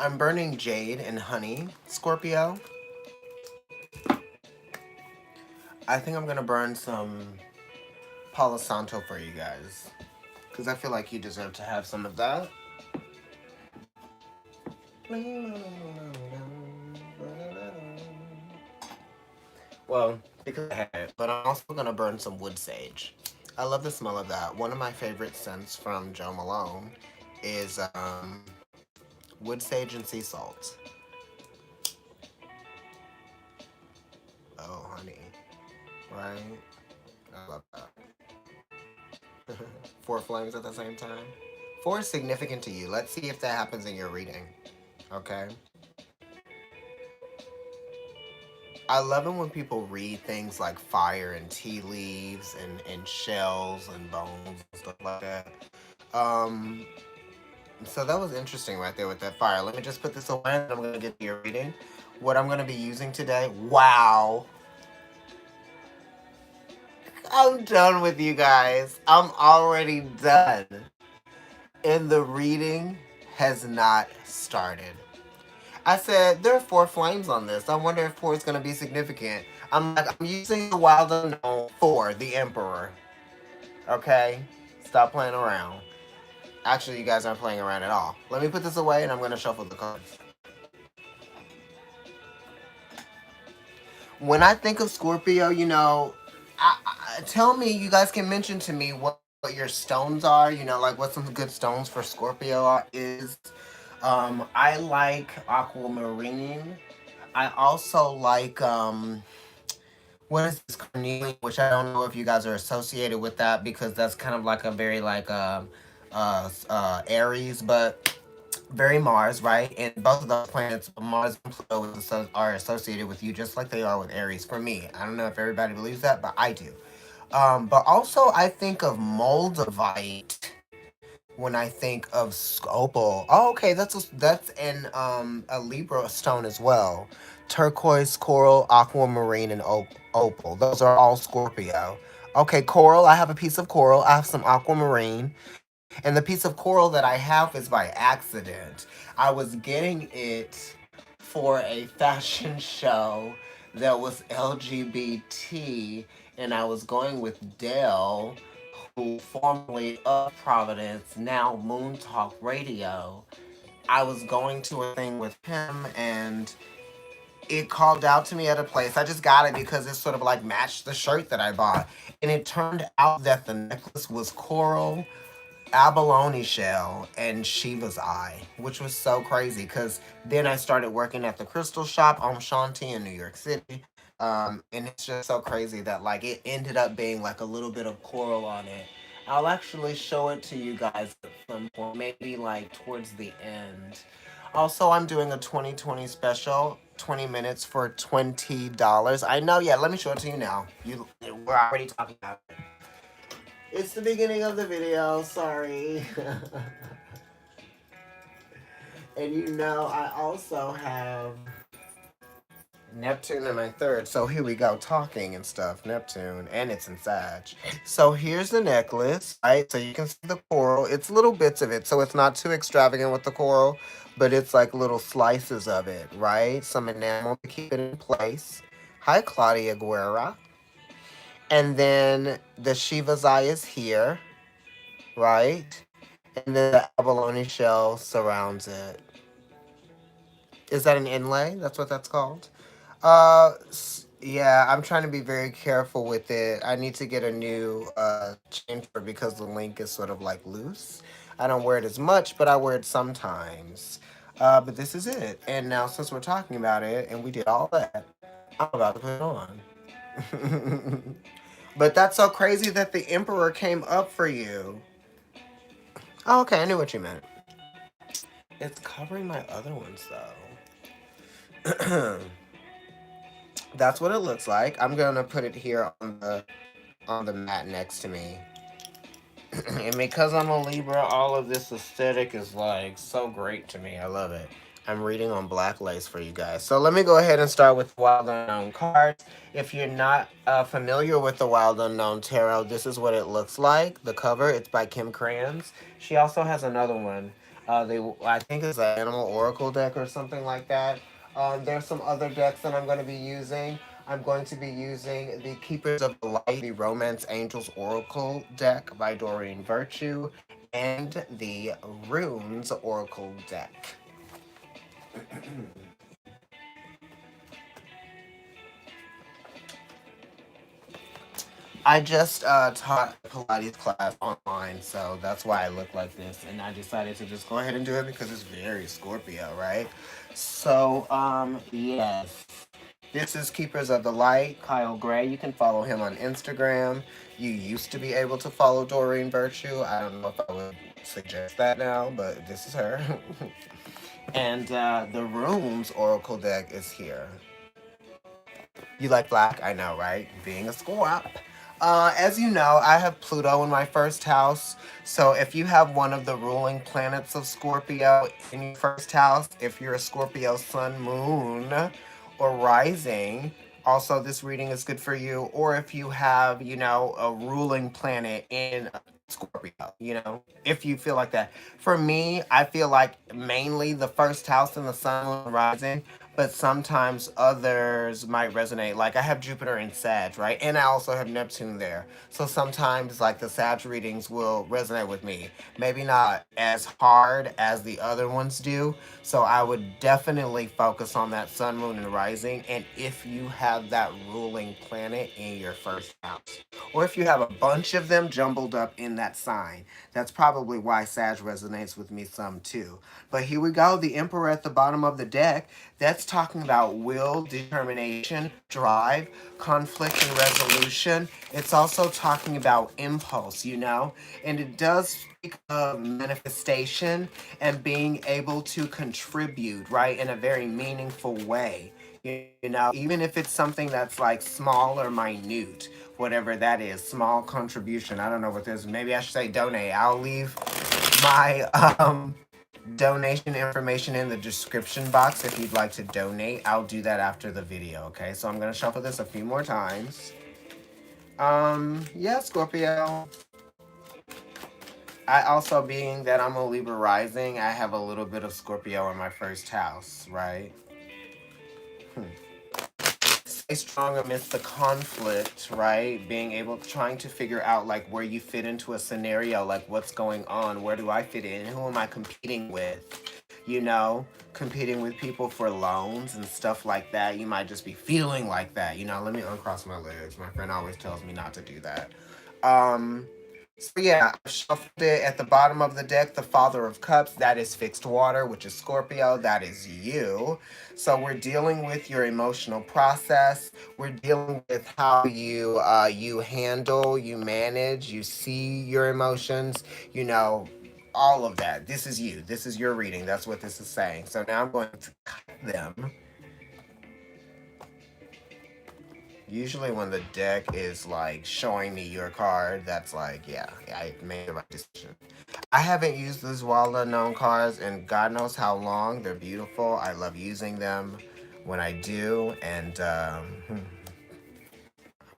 I'm burning Jade and Honey, Scorpio. I think I'm gonna burn some Palo Santo for you guys. Because I feel like you deserve to have some of that. Well, because I had it, but I'm also gonna burn some wood sage. I love the smell of that. One of my favorite scents from Joe Malone is wood sage and sea salt. Oh, honey, right? I love that. Four flames at the same time. Four is significant to you. Let's see if that happens in your reading. Okay. I love it when people read things like fire and tea leaves and shells and bones and stuff like that. Um, so that was interesting right there with that fire. Let me just put this away and I'm going to get to your reading. What I'm going to be using today. Wow. I'm done with you guys. I'm already done. And the reading has not started. I said, there are four flames on this. I wonder if four is going to be significant. I'm like, I'm using the wild unknown for the Emperor. Okay? Stop playing around. Actually, you guys aren't playing around at all. Let me put this away and I'm going to shuffle the cards. When I think of Scorpio, tell me, you guys can mention to me what your stones are, like what some good stones for Scorpio is. I like aquamarine. I also like what is this carnelian, which I don't know if you guys are associated with that because that's kind of like a very like Aries, but very Mars, right? And both of those planets, Mars and Pluto, are associated with you just like they are with Aries. For me, I don't know if everybody believes that, but I do. But also I think of Moldavite when I think of opal. Oh, okay, that's in a Libra stone as well. Turquoise, coral, aquamarine, and opal. Those are all Scorpio. Okay, coral. I have a piece of coral. I have some aquamarine, and the piece of coral that I have is by accident. I was getting it for a fashion show that was LGBT, and I was going with Dale, who formerly of Providence, now Moon Talk Radio. I was going to a thing with him and it called out to me at a place. I just got it because it sort of like matched the shirt that I bought. And it turned out that the necklace was coral, abalone shell, and Shiva's eye, which was so crazy because then I started working at the crystal shop on Shanti in New York City. And it's just so crazy that like it ended up being like a little bit of coral on it. I'll actually show it to you guys at some point, maybe like towards the end. Also, I'm doing a 2020 special, 20 minutes for $20. I know, yeah, let me show it to you now. We're already talking about it. It's the beginning of the video, sorry. And I also have Neptune in my third. So here we go, talking and stuff. Neptune, and it's in Sag. So here's the necklace, right? So you can see the coral. It's little bits of it, so it's not too extravagant with the coral, but it's like little slices of it, right? Some enamel to keep it in place. Hi, Claudia Guerra. And then the Shiva's eye is here, right? And then the abalone shell surrounds it. Is that an inlay? That's what that's called? Yeah, I'm trying to be very careful with it. I need to get a new chain for it because the link is sort of like loose. I don't wear it as much, but I wear it sometimes. But this is it. And now since we're talking about it and we did all that, I'm about to put it on. But that's so crazy that the Emperor came up for you. Oh, okay, I knew what you meant. It's covering my other ones though. That's what it looks like. I'm gonna put it here on the mat next to me. And because I'm a Libra, all of this aesthetic is like so great to me. I love it. I'm reading on black lace for you guys. So let me go ahead and start with Wild Unknown cards. If you're not familiar with the Wild Unknown Tarot, this is what it looks like. The cover, it's by Kim Crayons. She also has another one. I think it's an Animal Oracle deck or something like that. There's some other decks that I'm going to be using. I'm going to be using the Keepers of the Light, the Romance Angels Oracle deck by Doreen Virtue, and the Runes Oracle deck. I just taught a Pilates class online, so that's why I look like this. And I decided to just go ahead and do it because it's very Scorpio, right? So, yes. This is Keepers of the Light, Kyle Gray. You can follow him on Instagram. You used to be able to follow Doreen Virtue. I don't know if I would suggest that now, but this is her. And the Rooms Oracle deck is here. You like black? I know, right? Being a scorp. As you know, I have Pluto in my first house. So if you have one of the ruling planets of Scorpio in your first house, if you're a Scorpio sun, moon, or rising, also this reading is good for you. Or if you have, a ruling planet in Scorpio, if you feel like that. For me, I feel like mainly the first house in the sun, moon, rising, but sometimes others might resonate. Like I have Jupiter in Sag, right? And I also have Neptune there. So sometimes like the Sag readings will resonate with me. Maybe not as hard as the other ones do. So I would definitely focus on that sun, moon, and rising. And if you have that ruling planet in your first house, or if you have a bunch of them jumbled up in that sign, that's probably why Sag resonates with me some too. But here we go, the Emperor at the bottom of the deck. That's talking about will, determination, drive, conflict, and resolution. It's also talking about impulse, and it does speak of manifestation and being able to contribute, right, in a very meaningful way. Even if it's something that's like small or minute, whatever that is, small contribution. I don't know what this is. Maybe I should say donate. I'll leave my donation information in the description box if you'd like to donate. I'll do that after the video, okay? So I'm gonna shuffle this a few more times. Yeah, Scorpio. I also, being that I'm a Libra rising, I have a little bit of Scorpio in my first house, right? Hmm. Stay strong amidst the conflict, right? Being able, trying to figure out like where you fit into a scenario, like what's going on, where do I fit in, who am I competing with? Competing with people for loans and stuff like that. You might just be feeling like that. Let me uncross my legs. My friend always tells me not to do that. Um, so yeah, I shuffled it at the bottom of the deck. The Father of Cups, that is fixed water, which is Scorpio. That is you. So we're dealing with your emotional process. We're dealing with how you handle, you manage, you see your emotions. You know, all of that. This is you. This is your reading. That's what this is saying. So now I'm going to cut them. Usually, when the deck is like showing me your card, that's like, yeah, I made the right decision. I haven't used these Wild Unknown cards in God knows how long. They're beautiful. I love using them when I do, and I'm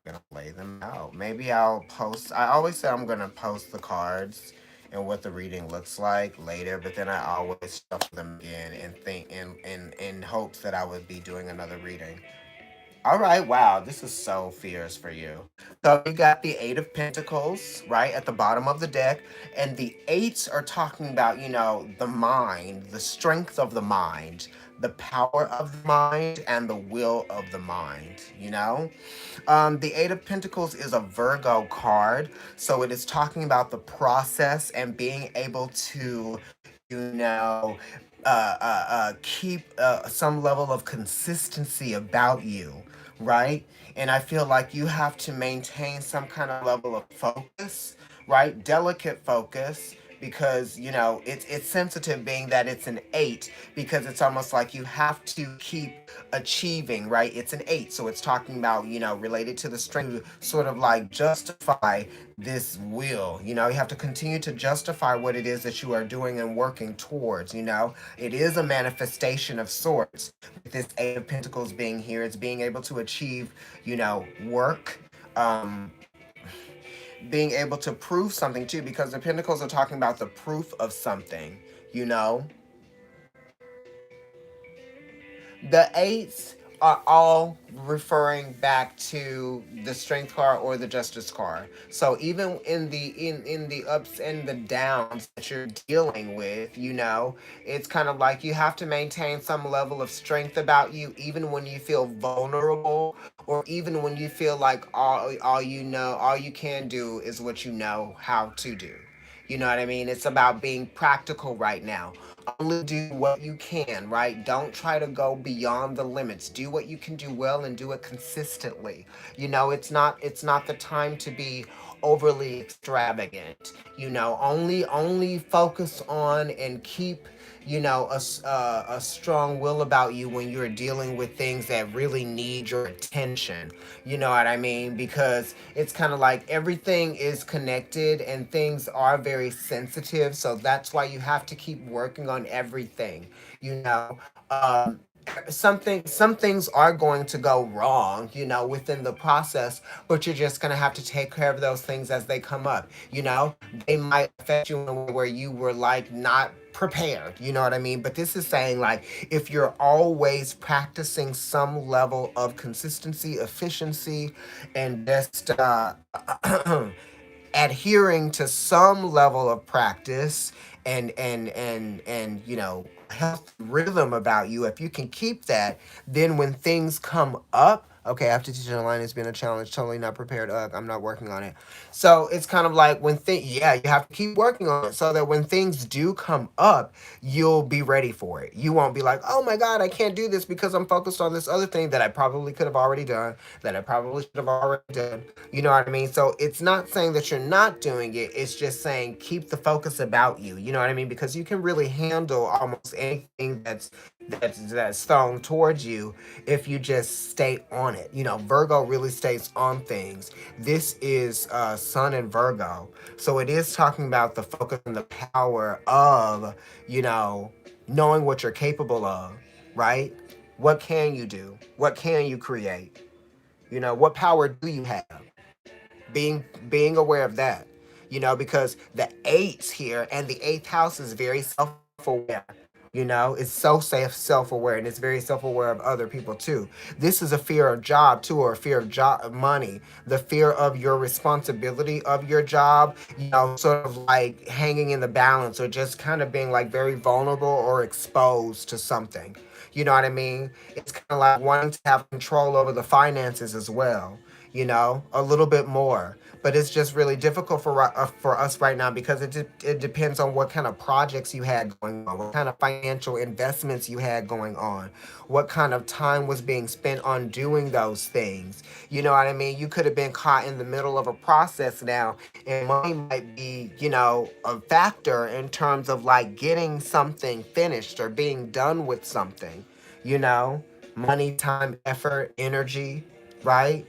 gonna lay them out. Maybe I'll post. I always say I'm gonna post the cards and what the reading looks like later, but then I always shuffle them again and think in hopes that I would be doing another reading. All right, wow, this is so fierce for you. So you got the Eight of Pentacles, right, at the bottom of the deck. And the eights are talking about, the mind, the strength of the mind, the power of the mind, and the will of the mind. The Eight of Pentacles is a Virgo card. So it is talking about the process and being able to, you know, keep some level of consistency about you, right? And I feel like you have to maintain some kind of level of focus, right? Delicate focus, because it's sensitive, being that it's an eight, because it's almost like you have to keep achieving, right? It's an eight, so it's talking about, related to the strength to sort of like justify this will. You have to continue to justify what it is that you are doing and working towards. It is a manifestation of sorts. With this Eight of Pentacles being here, it's being able to achieve, work, um, being able to prove something too, because the Pentacles are talking about the proof of something, you know. The eights are all referring back to the strength card or the justice card. So even in the ups and the downs that you're dealing with, you know, it's kind of like you have to maintain some level of strength about you, even when you feel vulnerable, or even when you feel like all you know, all you can do is what you know how to do. You know what I mean? It's about being practical right now. Only do what you can, right? Don't try to go beyond the limits. Do what you can do well and do it consistently. You know, it's not the time to be overly extravagant. You know, only focus on and keep, you know, a strong will about you when you're dealing with things that really need your attention. You know what I mean? Because it's kind of like everything is connected and things are very sensitive. So that's why you have to keep working on everything. You know, some things are going to go wrong, you know, within the process, but you're just going to have to take care of those things as they come up. You know, they might affect you in a way where you were like not prepared, you know what I mean? But this is saying like if you're always practicing some level of consistency, efficiency, and just adhering to some level of practice and you know, health rhythm about you, if you can keep that, then when things come up, okay, after teaching online has been a challenge, totally not prepared. I'm not working on it. So it's kind of like when yeah, you have to keep working on it so that when things do come up, you'll be ready for it. You won't be like, oh my God, I can't do this because I'm focused on this other thing that I probably could have already done, that I probably should have already done. You know what I mean? So it's not saying that you're not doing it. It's just saying keep the focus about you. You know what I mean? Because you can really handle almost anything that's thrown towards you if you just stay on it. You know, Virgo really stays on things. This is Sun and Virgo. So it is talking about the focus and the power of, you know, knowing what you're capable of, right? What can you do? What can you create? You know, what power do you have? Being aware of that, you know, because the eights here and the eighth house is very self-aware. You know, it's so self-aware, and it's very self-aware of other people too. This is a fear of job too, or a fear of job money, the fear of your responsibility of your job, you know, sort of like hanging in the balance, or just kind of being like very vulnerable or exposed to something. You know what I mean? It's kind of like wanting to have control over the finances as well, you know, a little bit more. But it's just really difficult for us right now because it depends on what kind of projects you had going on, what kind of financial investments you had going on, what kind of time was being spent on doing those things. You know what I mean? You could have been caught in the middle of a process now, and money might be, you know, a factor in terms of like getting something finished or being done with something, you know? Money, time, effort, energy, right?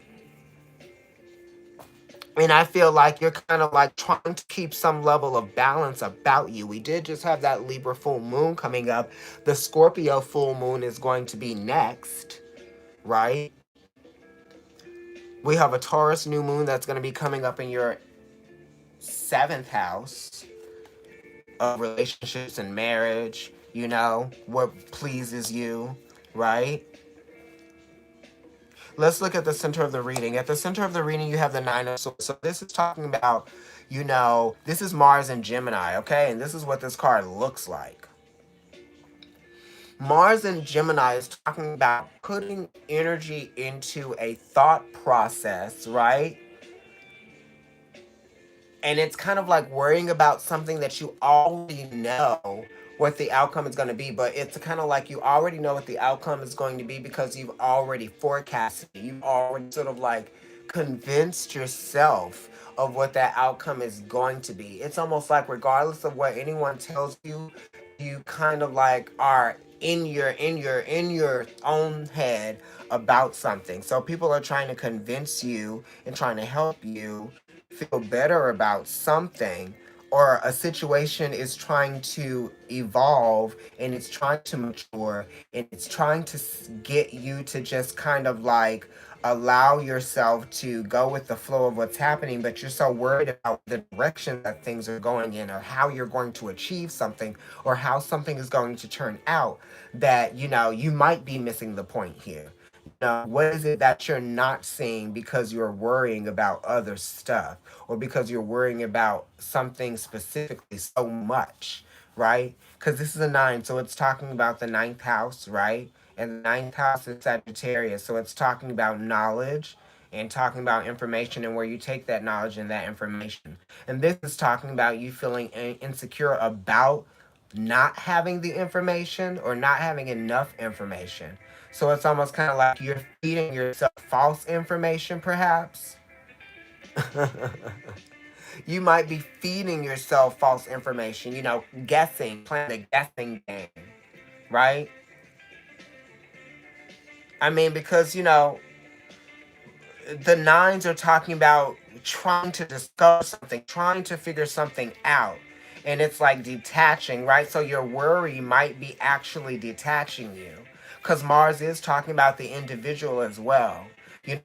And I feel like you're kind of like trying to keep some level of balance about you. We did just have that Libra full moon coming up. The Scorpio full moon is going to be next, right? We have a Taurus new moon that's going to be coming up in your seventh house of relationships and marriage, you know, what pleases you, right? Let's look at the center of the reading. At the center of the reading, you have the Nine of Swords. So this is talking about, you know, this is Mars and Gemini, okay? And this is what this card looks like. Mars and Gemini is talking about putting energy into a thought process, right? And it's kind of like worrying about something that you already know what the outcome is going to be, but it's kind of like you already know what the outcome is going to be because you've already forecasted it. You've already sort of like convinced yourself of what that outcome is going to be. It's almost like regardless of what anyone tells you, you kind of like are in your own head about something. So people are trying to convince you and trying to help you feel better about something, or a situation is trying to evolve and it's trying to mature and it's trying to get you to just kind of like allow yourself to go with the flow of what's happening, but you're so worried about the direction that things are going in or how you're going to achieve something or how something is going to turn out that, you might be missing the point here. What is it that you're not seeing because you're worrying about other stuff or because you're worrying about something specifically so much, right? Because this is a nine, so it's talking about the ninth house, right? And the ninth house is Sagittarius, so it's talking about knowledge and talking about information and where you take that knowledge and that information. And this is talking about you feeling insecure about not having the information or not having enough information. So it's almost kind of like you're feeding yourself false information, perhaps. You might be feeding yourself false information, guessing, playing the guessing game, right? I mean, because, the nines are talking about trying to discover something, trying to figure something out. And it's like detaching, right? So your worry might be actually detaching you. Because Mars is talking about the individual as well.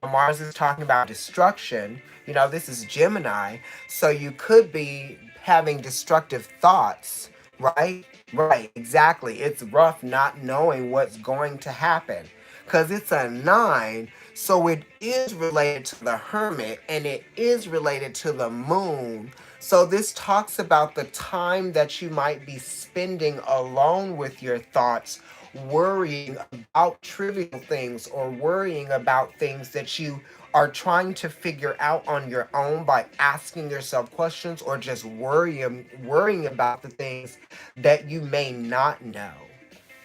Mars is talking about destruction. This is Gemini. So you could be having destructive thoughts, right? Right, exactly. It's rough not knowing what's going to happen. Because it's a nine, so it is related to the hermit and it is related to the moon. So this talks about the time that you might be spending alone with your thoughts, worrying about trivial things or worrying about things that you are trying to figure out on your own by asking yourself questions or just worrying about the things that you may not know,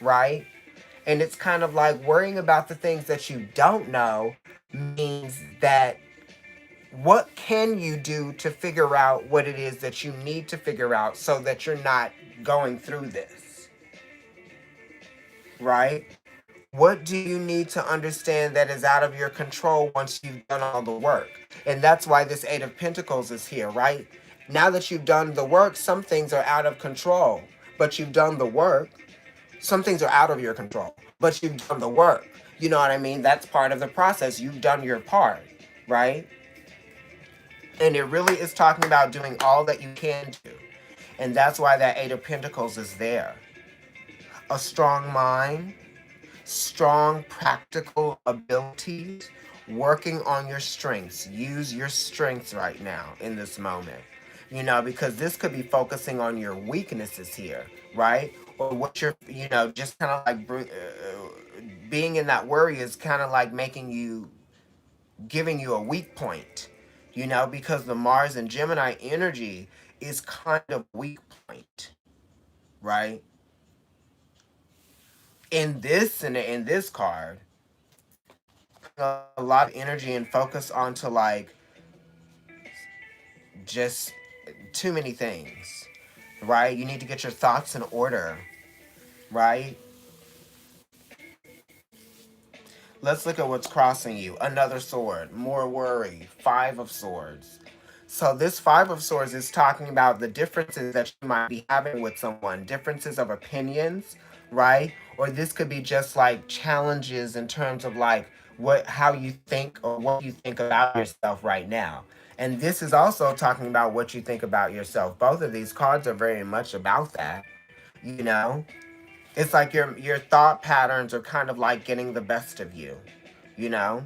right? And it's kind of like worrying about the things that you don't know means that what can you do to figure out what it is that you need to figure out so that you're not going through this, right? What do you need to understand that is out of your control once you've done all the work? And that's why this Eight of Pentacles is here, right? Now that you've done the work, some things are out of control, but you've done the work. Some things are out of your control, but you've done the work. You know what I mean? That's part of the process. You've done your part, right? And it really is talking about doing all that you can do. And that's why that Eight of Pentacles is there. A strong mind, strong practical abilities, working on your strengths. Use your strengths right now in this moment. Because this could be focusing on your weaknesses here, right? Or what you're, just kind of like being in that worry is kind of like giving you a weak point, because the Mars and Gemini energy is kind of weak point, right? In this card, a lot of energy and focus onto like just too many things, right? You need to get your thoughts in order, right? Let's look at what's crossing you. Another sword, more worry, Five of Swords. So this Five of Swords is talking about the differences that you might be having with someone, differences of opinions, right? Or this could be just like challenges in terms of like how you think or what you think about yourself right now. And this is also talking about what you think about yourself. Both of these cards are very much about that, you know? It's like your thought patterns are kind of like getting the best of you, you know?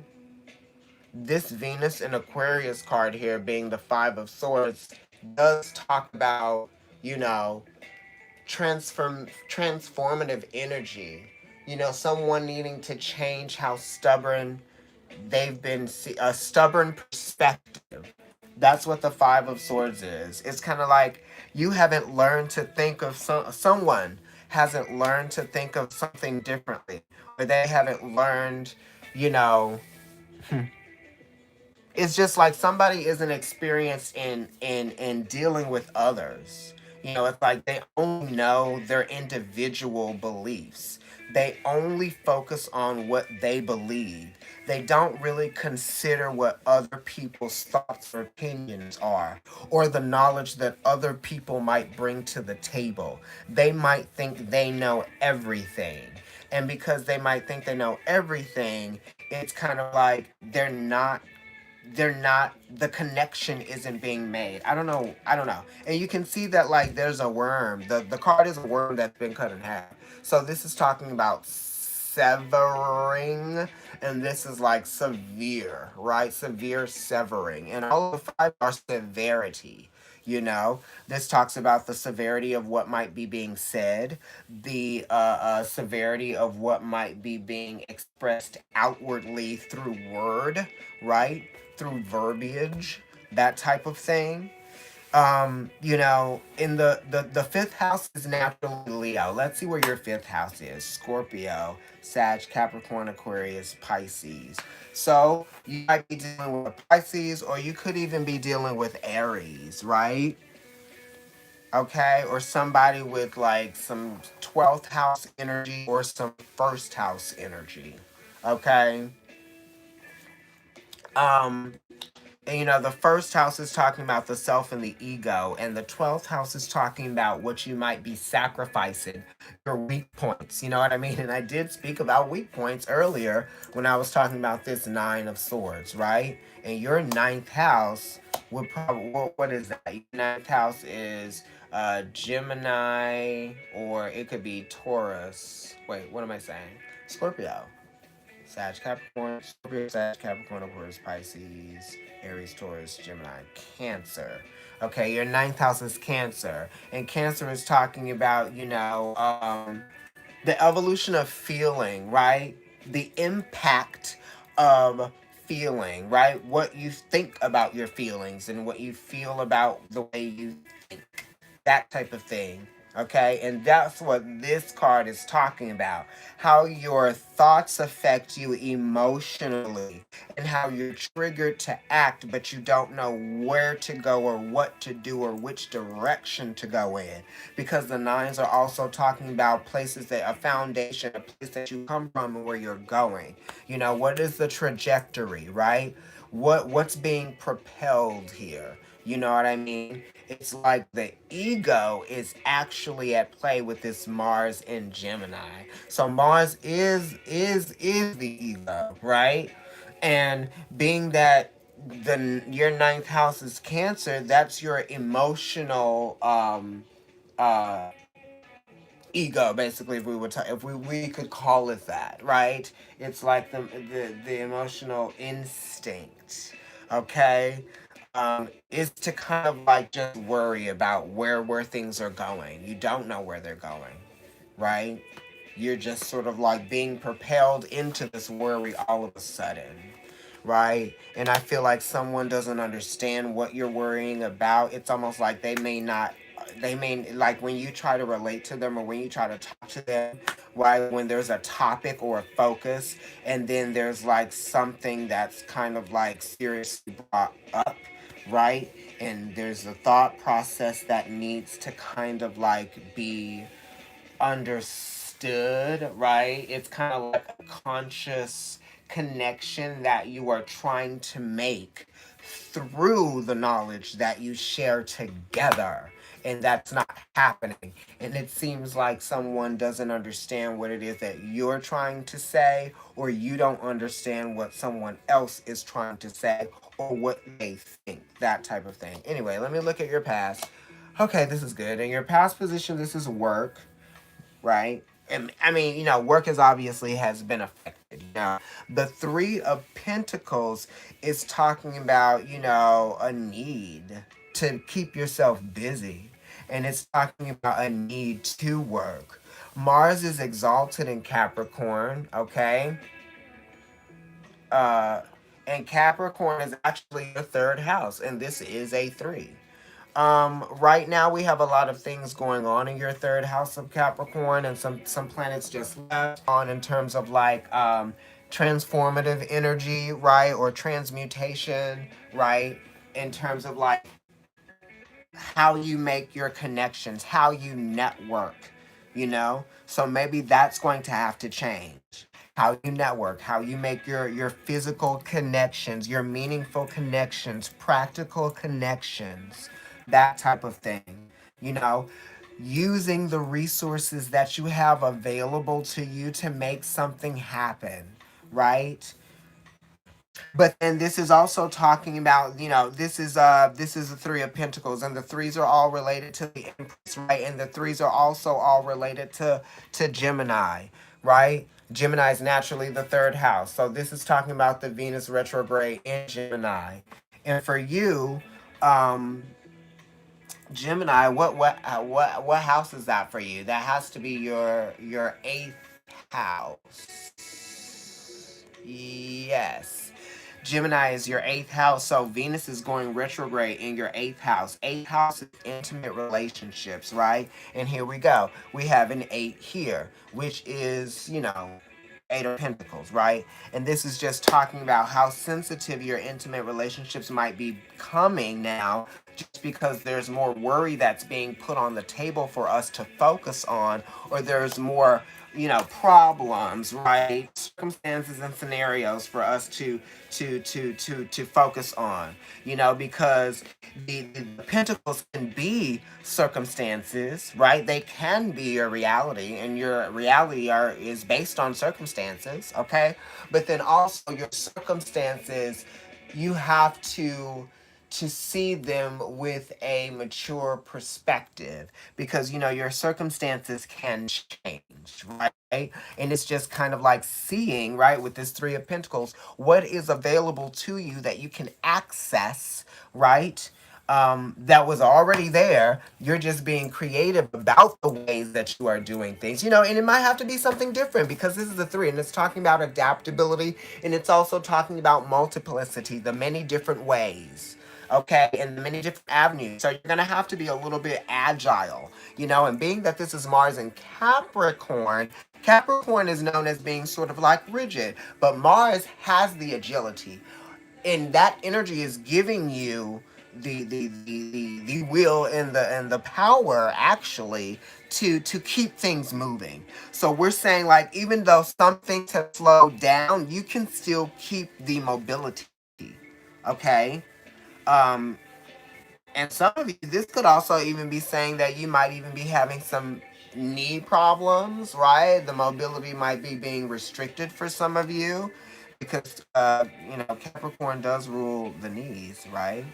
This Venus and Aquarius card here being the Five of Swords does talk about, you know, transformative energy. Someone needing to change how stubborn they've been, a stubborn perspective. That's what the Five of Swords is. It's kind of like you haven't learned to think of someone hasn't learned to think of something differently, or they haven't learned, you know, it's just like somebody isn't experienced in dealing with others. It's like they only know their individual beliefs. They only focus on what they believe. They don't really consider what other people's thoughts or opinions are, or the knowledge that other people might bring to the table. They might think they know everything. And because they might think they know everything, it's kind of like they're not the connection isn't being made. I don't know, and you can see that like there's a worm. The card is a worm that's been cut in half. So this is talking about severing, and this is like severe, right? Severe severing, and all of the five are severity. You know, this talks about the severity of what might be being said, the severity of what might be being expressed outwardly through word, right? Through verbiage, that type of thing. In the fifth house is naturally Leo. Let's see where your fifth house is. Scorpio, Sag, Capricorn, Aquarius, Pisces. So you might be dealing with Pisces, or you could even be dealing with Aries, right? Okay, or somebody with like some 12th house energy or some first house energy. Okay. Um, And, the first house is talking about the self and the ego, and the 12th house is talking about what you might be sacrificing, your weak points. You know what I mean? And I did speak about weak points earlier when I was talking about this Nine of Swords, right? And your ninth house would probably, what is that? Your ninth house is Gemini, or it could be Taurus. Wait, what am I saying? Scorpio. Sag, Capricorn, Scorpio, Sag, Capricorn, Aquarius, Pisces, Aries, Taurus, Gemini, Cancer. Okay, your ninth house is Cancer, and Cancer is talking about the evolution of feeling, right? The impact of feeling, right? What you think about your feelings and what you feel about the way you think, that type of thing. Okay, and that's what this card is talking about. How your thoughts affect you emotionally, and how you're triggered to act, but you don't know where to go or what to do or which direction to go in. Because the nines are also talking about places that a foundation, a place that you come from and where you're going. What is the trajectory, right? What's being propelled here? You know what I mean? It's like the ego is actually at play with this Mars in Gemini. So Mars is the ego, right? And being that your ninth house is Cancer, that's your emotional uh ego, basically, if we would if we could call it that, right? It's like the emotional instinct, okay? Is to kind of like just worry about where things are going. You don't know where they're going, right? You're just sort of like being propelled into this worry all of a sudden, right? And I feel like someone doesn't understand what you're worrying about. It's almost like they may, like when you try to relate to them or when you try to talk to them, right? When there's a topic or a focus, and then there's like something that's kind of like seriously brought up, right? And there's a thought process that needs to kind of like be understood, right? It's kind of like a conscious connection that you are trying to make through the knowledge that you share together. And that's not happening. And it seems like someone doesn't understand what it is that you're trying to say, or you don't understand what someone else is trying to say, or what they think, that type of thing. Anyway, let me look at your past. Okay, this is good. In your past position, this is work, right? And I mean, work has obviously has been affected. The Three of Pentacles is talking about, a need to keep yourself busy. And it's talking about a need to work. Mars is exalted in Capricorn, okay? Uh, and Capricorn is actually your third house, and this is a three. Right now we have a lot of things going on in your third house of Capricorn, and some planets just left on in terms of like transformative energy, right, or transmutation, right, in terms of like how you make your connections, how you network. So maybe that's going to have to change. How you network, how you make your physical connections, your meaningful connections, practical connections, that type of thing. You know, using the resources that you have available to you to make something happen, right? But then this is also talking about, this is the Three of Pentacles, and the threes are all related to the Empress, right? And the threes are also all related to Gemini, right? Gemini is naturally the third house. So this is talking about the Venus retrograde in Gemini. And for you, um, Gemini, what house is that for you? That has to be your eighth house. Yes. Gemini is your eighth house, so Venus is going retrograde in your eighth house. Eighth house is intimate relationships, right? And here we go. We have an eight here, which is, Eight of Pentacles, right? And this is just talking about how sensitive your intimate relationships might be becoming now, just because there's more worry that's being put on the table for us to focus on, or there's more, problems, right? Circumstances and scenarios for us to focus on, because the pentacles can be circumstances, right? They can be your reality, and your reality is based on circumstances, okay? But then also your circumstances, you have to see them with a mature perspective, because your circumstances can change, right? And it's just kind of like seeing, right, with this Three of Pentacles, what is available to you that you can access, right? That was already there. You're just being creative about the ways that you are doing things, and it might have to be something different, because this is the three, and it's talking about adaptability, and it's also talking about multiplicity, the many different ways. Okay, and the many different avenues. So you're gonna have to be a little bit agile, and being that this is Mars in Capricorn, Capricorn is known as being sort of like rigid, but Mars has the agility, and that energy is giving you the will and the power, actually, to keep things moving. So we're saying, like, even though some things have slowed down, you can still keep the mobility. Okay. um and some of you, this could also even be saying that you might even be having some knee problems, right? The mobility might be being restricted for some of you, because Capricorn does rule the knees, right?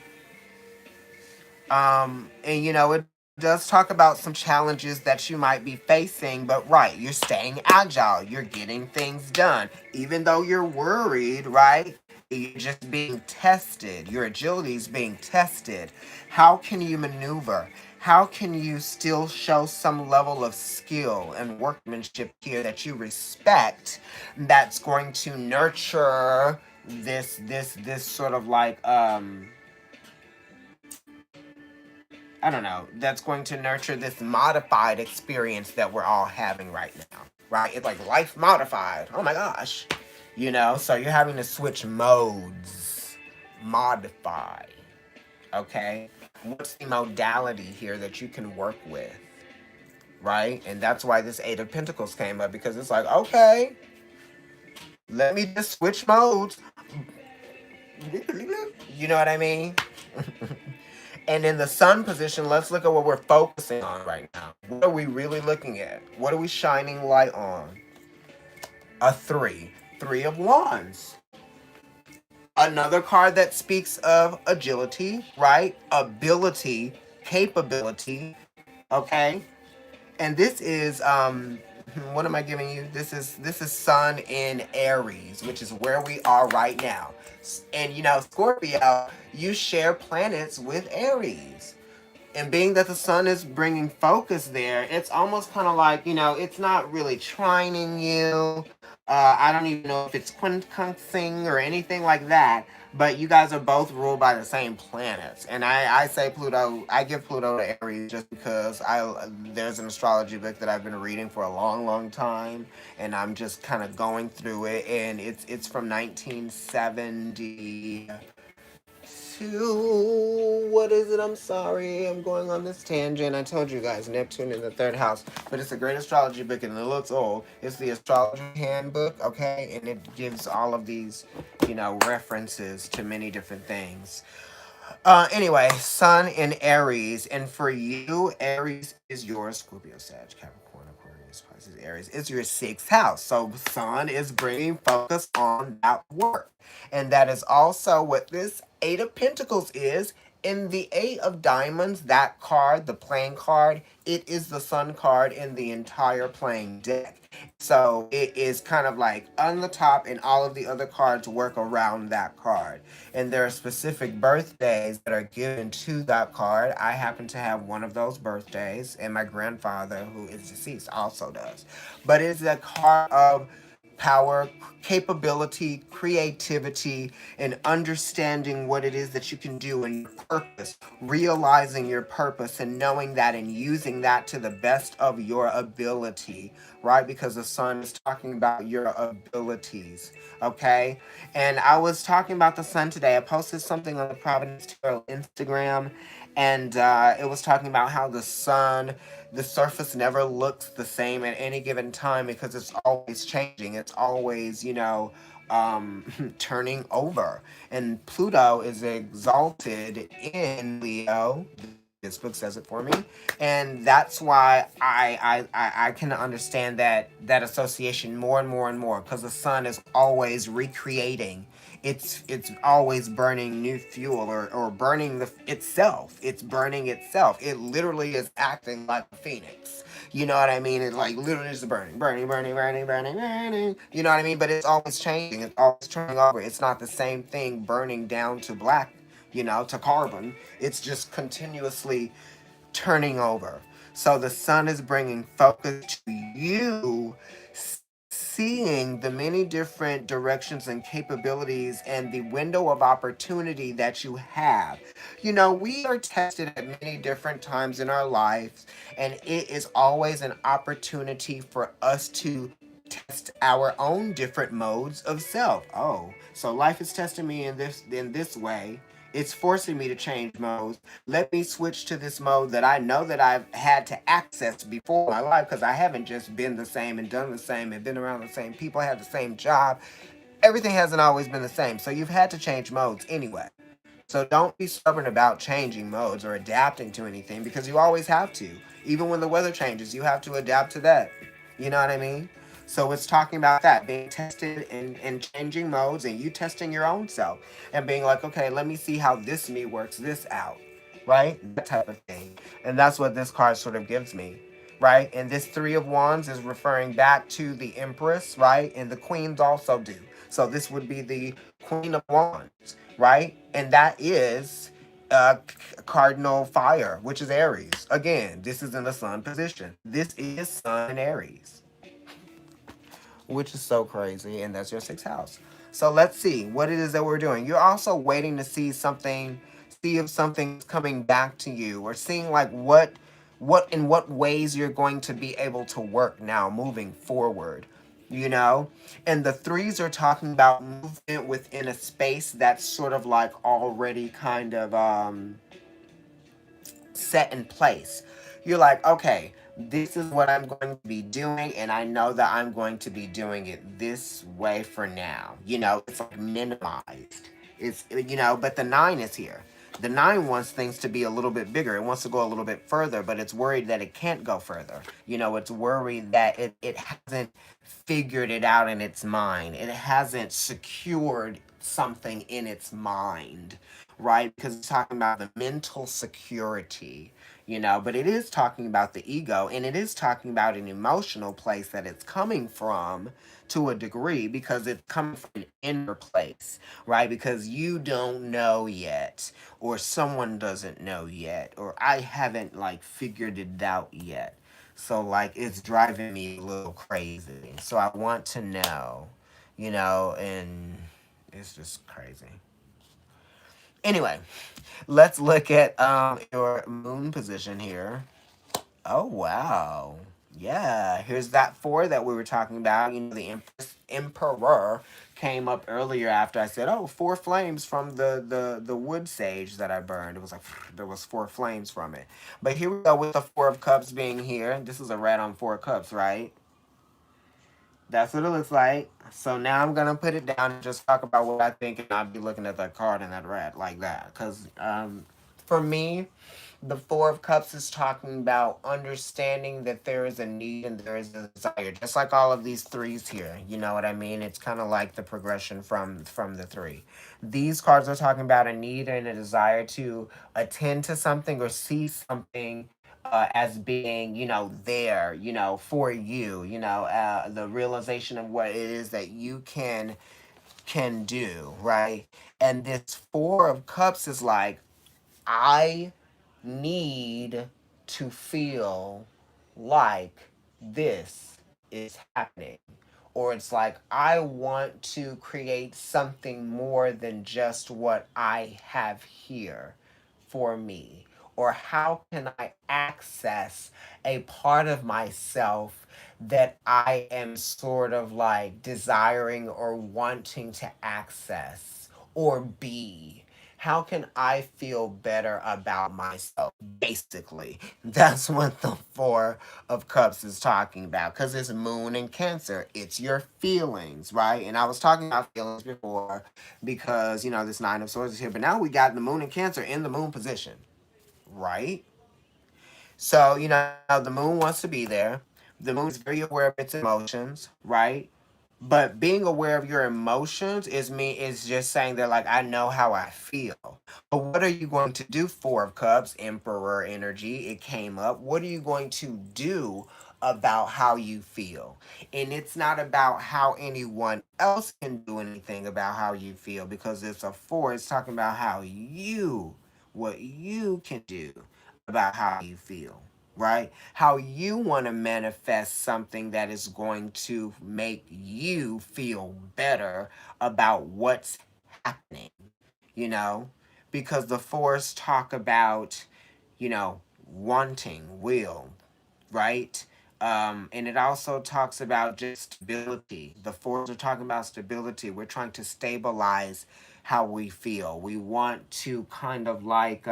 And it does talk about some challenges that you might be facing, but right, you're staying agile, you're getting things done, even though you're worried, right? You're just being tested. Your agility is being tested. How can you maneuver? How can you still show some level of skill and workmanship here that you respect, that's going to nurture this sort of like, I don't know, that's going to nurture this modified experience that we're all having right now, right? It's like life modified. Oh my gosh. So you're having to switch modes. Modify. Okay? What's the modality here that you can work with, right? And that's why this Eight of Pentacles came up, because it's like, okay, let me just switch modes. You know what I mean? And in the sun position, let's look at what we're focusing on right now. What are we really looking at? What are we shining light on? A three. Three of Wands. Another card that speaks of agility, right? Ability, capability, okay? And this is, what am I giving you? This is Sun in Aries, which is where we are right now. And Scorpio, you share planets with Aries. And being that the sun is bringing focus there, it's almost kind of like, it's not really trining you. I don't even know if it's quincunxing or anything like that. But you guys are both ruled by the same planets. And I say Pluto, I give Pluto to Aries just because there's an astrology book that I've been reading for a long, long time. And I'm just kind of going through it. And it's from 1970 to, what is it? I'm sorry, I'm going on this tangent. I told you guys, Neptune in the third house, but it's a great astrology book, and it looks old. It's the astrology handbook, okay, and it gives all of these, references to many different things. Anyway, Sun in Aries, and for you, Aries is your Scorpio, Sag, Capricorn, Aquarius, Pisces, Aries. It's your sixth house, so Sun is bringing focus on that work. And that is also what this Eight of Pentacles is. In the Eight of Diamonds, that card, the playing card, it is the sun card in the entire playing deck. So it is kind of like on the top, and all of the other cards work around that card. And there are specific birthdays that are given to that card. I happen to have one of those birthdays, and my grandfather, who is deceased, also does. But it's a card of power, capability, creativity, and understanding what it is that you can do and your purpose, realizing your purpose and knowing that and using that to the best of your ability, right? Because the sun is talking about your abilities, okay? And I was talking about the sun today. I posted something on the Providence Tarot Instagram, and it was talking about how the surface never looks the same at any given time because it's always changing. It's always, turning over. And Pluto is exalted in Leo. This book says it for me, and that's why I can understand that association more and more and more, because the sun is always recreating. It's always burning new fuel, or burning itself. It's burning itself. It literally is acting like a phoenix. You know what I mean? It like literally is burning, burning, burning, burning, burning, burning. You know what I mean? But it's always changing. It's always turning over. It's not the same thing burning down to black, to carbon. It's just continuously turning over. So the sun is bringing focus to you, seeing the many different directions and capabilities and the window of opportunity that you have. We are tested at many different times in our lives, and it is always an opportunity for us to test our own different modes of self. Oh, so life is testing me in this way. It's forcing me to change modes. Let me switch to this mode that I know that I've had to access before in my life, because I haven't just been the same and done the same and been around the same people, had the same job. Everything hasn't always been the same. So you've had to change modes anyway. So don't be stubborn about changing modes or adapting to anything, because you always have to. Even when the weather changes, you have to adapt to that. You know what I mean? So it's talking about that, being tested and changing modes, and you testing your own self and being like, okay, let me see how this me works this out, right? That type of thing. And that's what this card sort of gives me, right? And this Three of Wands is referring back to the Empress, right? And the Queens also do. So this would be the Queen of Wands, right? And that is cardinal fire, which is Aries. Again, this is in the sun position. This is sun in Aries, which is so crazy, and that's your sixth house. So let's see what it is that we're doing. You're also waiting to see if something's coming back to you, or seeing like what in what ways you're going to be able to work now moving forward. You know, and the threes are talking about movement within a space that's sort of like already kind of set in place. You're like, okay, this is what I'm going to be doing, and I know that I'm going to be doing it this way for now. It's like minimized. But the nine is here. The nine wants things to be a little bit bigger. It wants to go a little bit further, but it's worried that it can't go further. It's worried that it hasn't figured it out in its mind. It hasn't secured something in its mind, right? Because it's talking about the mental security, but it is talking about the ego, and it is talking about an emotional place that it's coming from to a degree, because it's coming from an inner place, right? Because you don't know yet, or someone doesn't know yet, or I haven't like figured it out yet. So like it's driving me a little crazy. So I want to know, and it's just crazy. Anyway, let's look at your moon position here. Oh wow. Yeah, here's that four that we were talking about. The emperor came up earlier after I said, "Oh, four flames from the wood sage that I burned." It was like there was four flames from it. But here we go with the Four of Cups being here. This is a red on Four of Cups, right? That's what it looks like. So now I'm gonna put it down and just talk about what I think, and I'll be looking at that card and that red like that. Cause for me, The Four of Cups is talking about understanding that there is a need and there is a desire, just like all of these threes here. You know what I mean? It's kind of like the progression from the three. These cards are talking about a need and a desire to attend to something or see something as being, there, for you. The realization of what it is that you can do, right? And this Four of Cups is like, I need to feel like this is happening. Or it's like, I want to create something more than just what I have here for me. Or how can I access a part of myself that I am sort of like desiring or wanting to access or be? How can I feel better about myself? Basically, that's what the Four of Cups is talking about, because it's Moon and Cancer. It's your feelings, right? And I was talking about feelings before because, this Nine of Swords is here, but now we got the Moon and Cancer in the Moon position, right? So, the moon wants to be there. The moon is very aware of its emotions, right? But being aware of your emotions is just saying that, like, I know how I feel. But what are you going to do? Four of Cups, Emperor energy, it came up. What are you going to do about how you feel? And it's not about how anyone else can do anything about how you feel, because it's a four. It's talking about what you can do about how you feel, right? How you want to manifest something that is going to make you feel better about what's happening, you know? Because the fours talk about, wanting, will, right? And it also talks about just stability. The fours are talking about stability. We're trying to stabilize how we feel. We want to kind of like,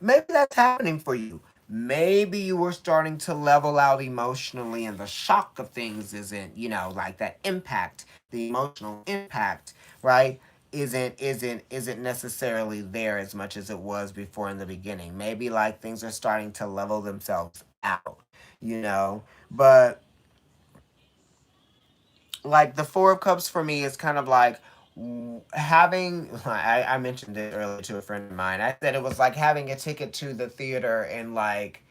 maybe that's happening for you. Maybe you were starting to level out emotionally, and the shock of things isn't, like that impact, the emotional impact, right? Isn't necessarily there as much as it was before in the beginning. Maybe like things are starting to level themselves out, you know. But like the Four of Cups for me is kind of like having I mentioned it earlier to a friend of mine. I said it was like having a ticket to the theater and like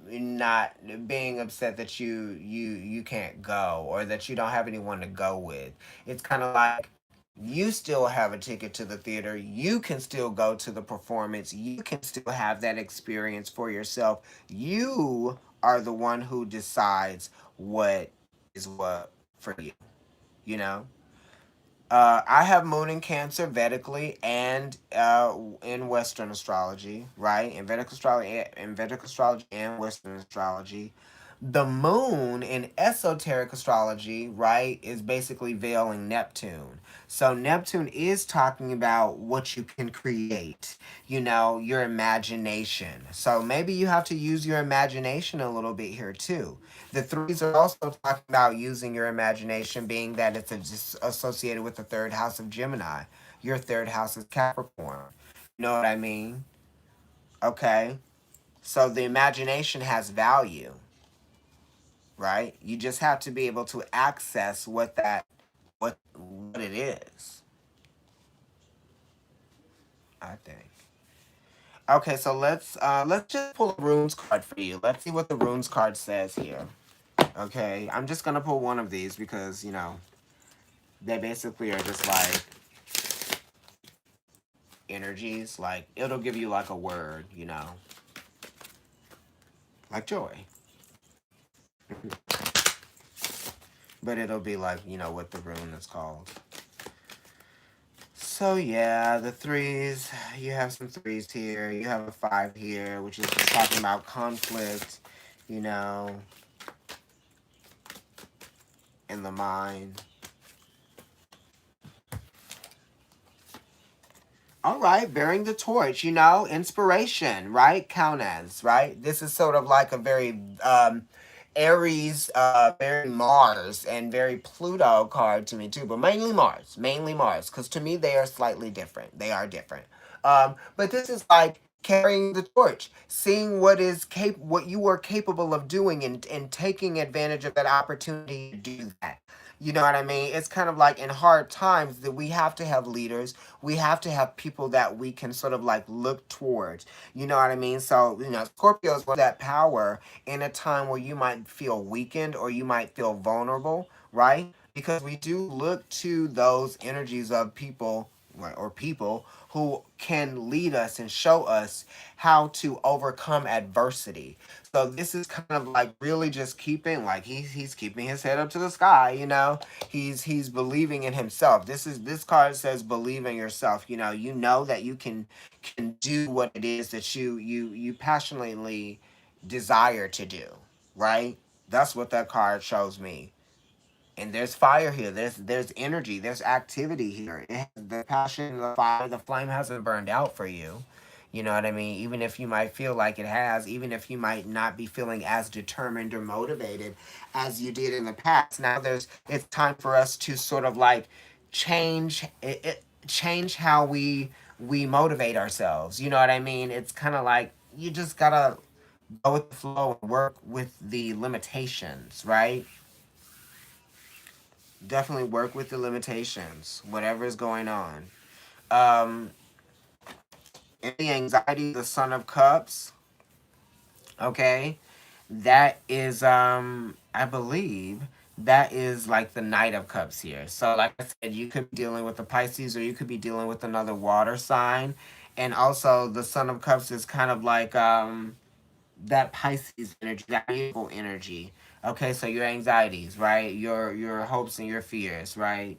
not being upset that you can't go, or that you don't have anyone to go with. It's kind of like you still have a ticket to the theater, you can still go to the performance, you can still have that experience for yourself. You are the one who decides what is what for you, you know. I have Moon in Cancer Vedically and in Western astrology, right? In Vedic astrology and Western astrology. The moon in esoteric astrology, right, is basically veiling Neptune. So Neptune is talking about what you can create, your imagination. So maybe you have to use your imagination a little bit here too. The threes are also talking about using your imagination, being that just associated with the third house of Gemini. Your third house is Capricorn. You know what I mean? Okay. So the imagination has value, right? You just have to be able to access what it is, I think. Okay, so let's just pull a runes card for you. Let's see what the runes card says here. Okay, I'm just gonna pull one of these because they basically are just like energies. Like it'll give you like a word, like joy, but it'll be like what the rune is called. So yeah, the threes. You have some threes here. You have a five here, which is just talking about conflict, you know, in the mind. All right, bearing the torch, inspiration, right? Count as, right? This is sort of like a very Aries, very Mars, and very Pluto card to me too, but mainly Mars, because to me they are slightly different. They are different. But this is like carrying the torch, seeing what you are capable of doing, and taking advantage of that opportunity to do that. You know what I mean? It's kind of like in hard times that we have to have leaders. We have to have people that we can sort of like look towards. You know what I mean? So, Scorpios want that power in a time where you might feel weakened or you might feel vulnerable, right? Because we do look to those energies of people, right, or people who can lead us and show us how to overcome adversity. So this is kind of like really just keeping, like, he's keeping his head up to the sky, He's believing in himself. This card says believe in yourself. You know that you can do what it is that you passionately desire to do, right? That's what that card shows me. And there's fire here. There's energy. There's activity here. The passion, the fire, the flame hasn't burned out for you. You know what I mean? Even if you might feel like it has, even if you might not be feeling as determined or motivated as you did in the past, now it's time for us to sort of like change how we motivate ourselves. You know what I mean? It's kind of like you just gotta go with the flow and work with the limitations, right? Definitely work with the limitations, whatever is going on. Um, in the anxiety, the Son of Cups, okay, that is, I believe, that is like the Knight of Cups here. So, like I said, you could be dealing with the Pisces or you could be dealing with another water sign. And also, the Son of Cups is kind of like, that Pisces energy, that evil energy. Okay, so your anxieties, right? Your hopes and your fears, right?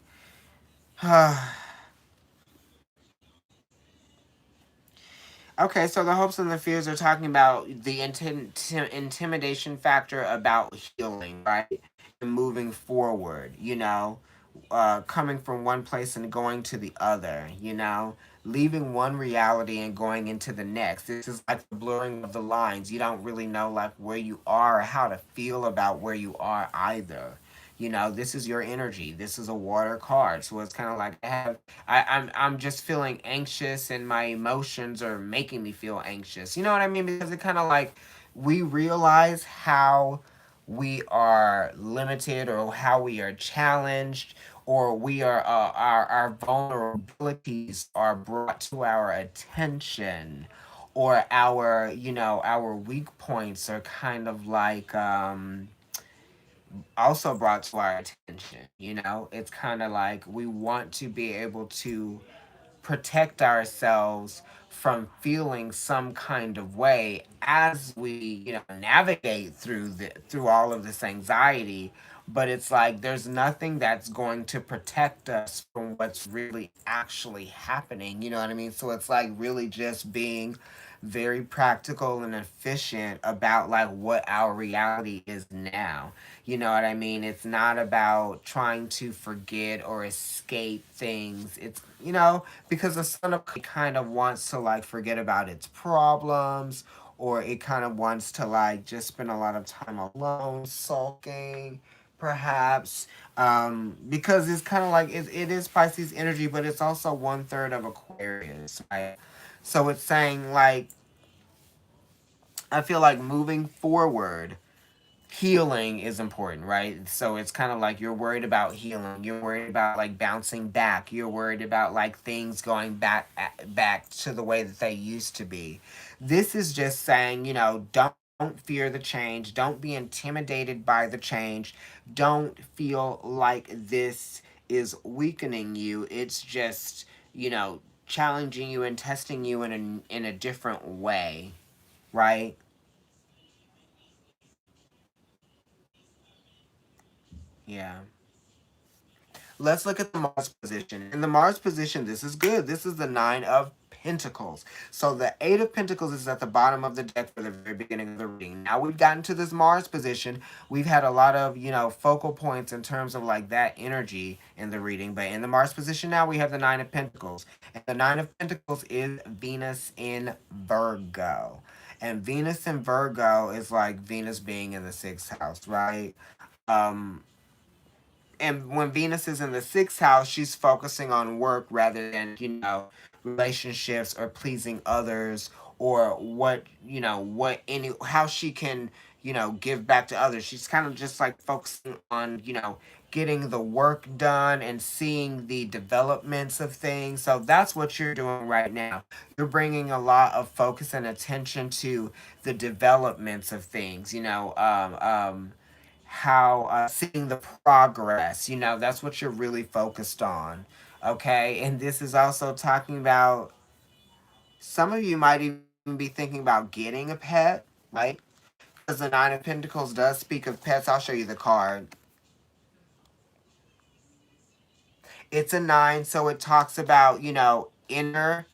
Okay, so the hopes and the fears are talking about the intimidation factor about healing, right? And moving forward, coming from one place and going to the other, leaving one reality and going into the next. This is like the blurring of the lines. You don't really know like where you are or how to feel about where you are either. This is your energy. This is a water card. So it's kind of like I'm just feeling anxious and my emotions are making me feel anxious. You know what I mean? Because it kind of like we realize how we are limited or how we are challenged or we are our vulnerabilities are brought to our attention or our weak points are kind of like also brought to our attention. It's kind of like we want to be able to protect ourselves from feeling some kind of way as we navigate through all of this anxiety, but it's like there's nothing that's going to protect us from what's really actually happening. You know what I mean? So it's like really just being very practical and efficient about like what our reality is now. You know what I mean? It's not about trying to forget or escape things. It's because the son of kind of wants to like forget about its problems, or it kind of wants to like just spend a lot of time alone sulking perhaps, because it's kind of like it is Pisces energy, but it's also 1/3 of Aquarius, right? So it's saying like I feel like moving forward, healing is important, right? So it's kind of like you're worried about healing. You're worried about like bouncing back. You're worried about like things going back to the way that they used to be. This is just saying, don't fear the change. Don't be intimidated by the change. Don't feel like this is weakening you. It's just, challenging you and testing you in a different way, right? Yeah. Let's look at the Mars position. In the Mars position, this is good. This is the Nine of Pentacles. So the Eight of Pentacles is at the bottom of the deck for the very beginning of the reading. Now we've gotten to this Mars position. We've had a lot of, focal points in terms of like that energy in the reading. But in the Mars position now, we have the Nine of Pentacles. And the Nine of Pentacles is Venus in Virgo. And Venus in Virgo is like Venus being in the sixth house, right? Um, and when Venus is in the sixth house, she's focusing on work rather than, relationships or pleasing others or what, what any how she can, give back to others. She's kind of just like focusing on, getting the work done and seeing the developments of things. So that's what you're doing right now. You're bringing a lot of focus and attention to the developments of things, how seeing the progress, that's what you're really focused on. Okay. And this is also talking about, some of you might even be thinking about getting a pet, right? Because the Nine of Pentacles does speak of pets. I'll show you the card. It's a nine, so it talks about, inner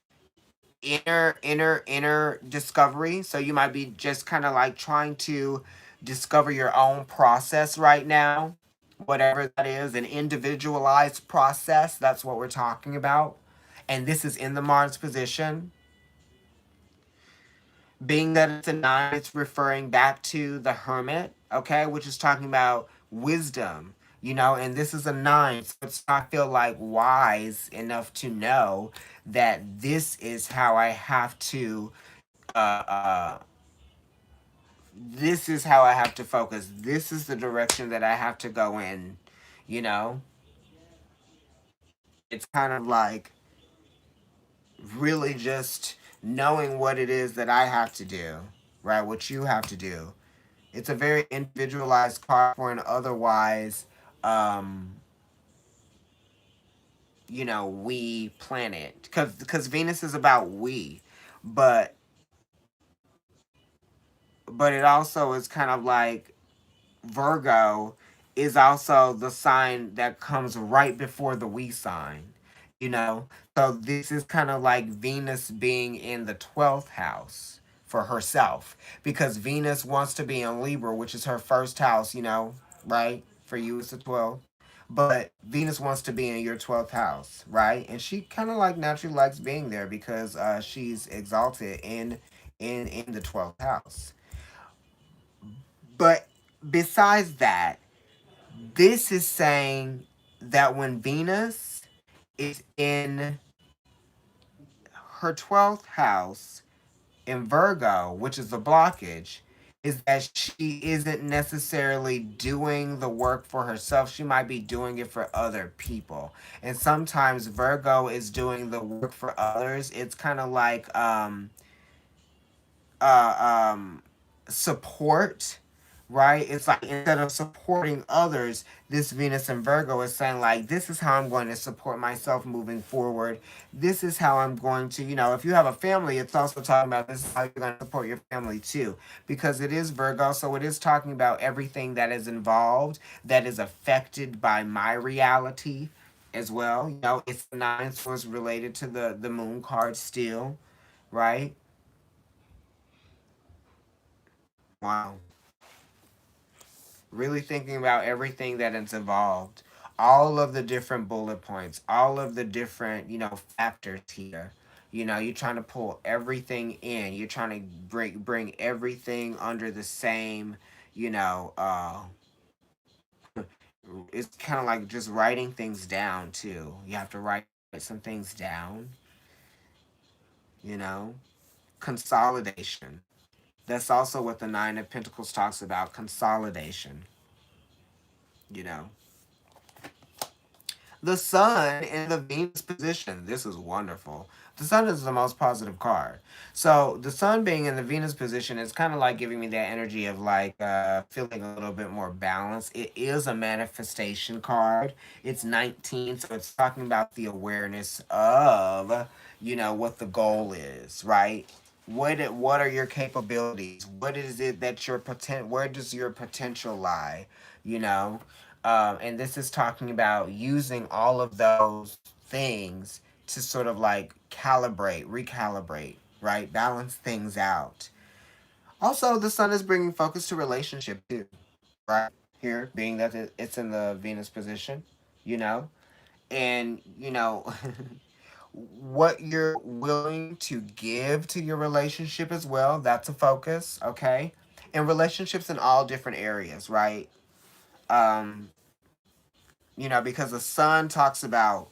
discovery. So you might be just kind of like trying to discover your own process right now, whatever that is, an individualized process. That's what we're talking about. And this is in the Mars position. Being that it's a nine, it's referring back to the Hermit, okay, which is talking about wisdom, and this is a nine, so it's I feel like wise enough to know that this is how I have to, uh, uh, this is how I have to focus. This is the direction that I have to go in, you know. It's kind of like really just knowing what it is that I have to do, right? What you have to do. It's a very individualized card for an otherwise, um, we planet. Because Venus is about we, but it also is kind of like Virgo is also the sign that comes right before the we sign, you know? So this is kind of like Venus being in the 12th house for herself, because Venus wants to be in Libra, which is her first house, right? For you, it's the 12th. But Venus wants to be in your 12th house, right? And she kind of like naturally likes being there because she's exalted in the 12th house. But besides that, this is saying that when Venus is in her 12th house in Virgo, which is the blockage, is that she isn't necessarily doing the work for herself. She might be doing it for other people. And sometimes Virgo is doing the work for others. It's kind of like uh, um, support, right? It's like instead of supporting others, this Venus and Virgo is saying, like, this is how I'm going to support myself moving forward. This is how I'm going to, if you have a family, it's also talking about this is how you're going to support your family too. Because it is Virgo, so it is talking about everything that is involved, that is affected by my reality as well. It's the nine swords related to the moon card still, right? Wow. Really thinking about everything that is involved, all of the different bullet points, all of the different, factors here. You're trying to pull everything in. You're trying to bring everything under the same, you know, uh it's kind of like just writing things down too. You have to write some things down, you know. Consolidation. That's also what the Nine of Pentacles talks about, consolidation, you know. The Sun in the Venus position. This is wonderful. The Sun is the most positive card. So the Sun being in the Venus position is kind of like giving me that energy of like feeling a little bit more balanced. It is a manifestation card. It's 19, so it's talking about the awareness of, what the goal is, right? What are your capabilities? What is it that your where does your potential lie? You know? And this is talking about using all of those things to sort of like recalibrate, right? Balance things out. Also, the sun is bringing focus to relationship too, right? Here, being that it's in the Venus position, you know, and what you're willing to give to your relationship as well. That's a focus, okay? And relationships in all different areas, right? Um, because the sun talks about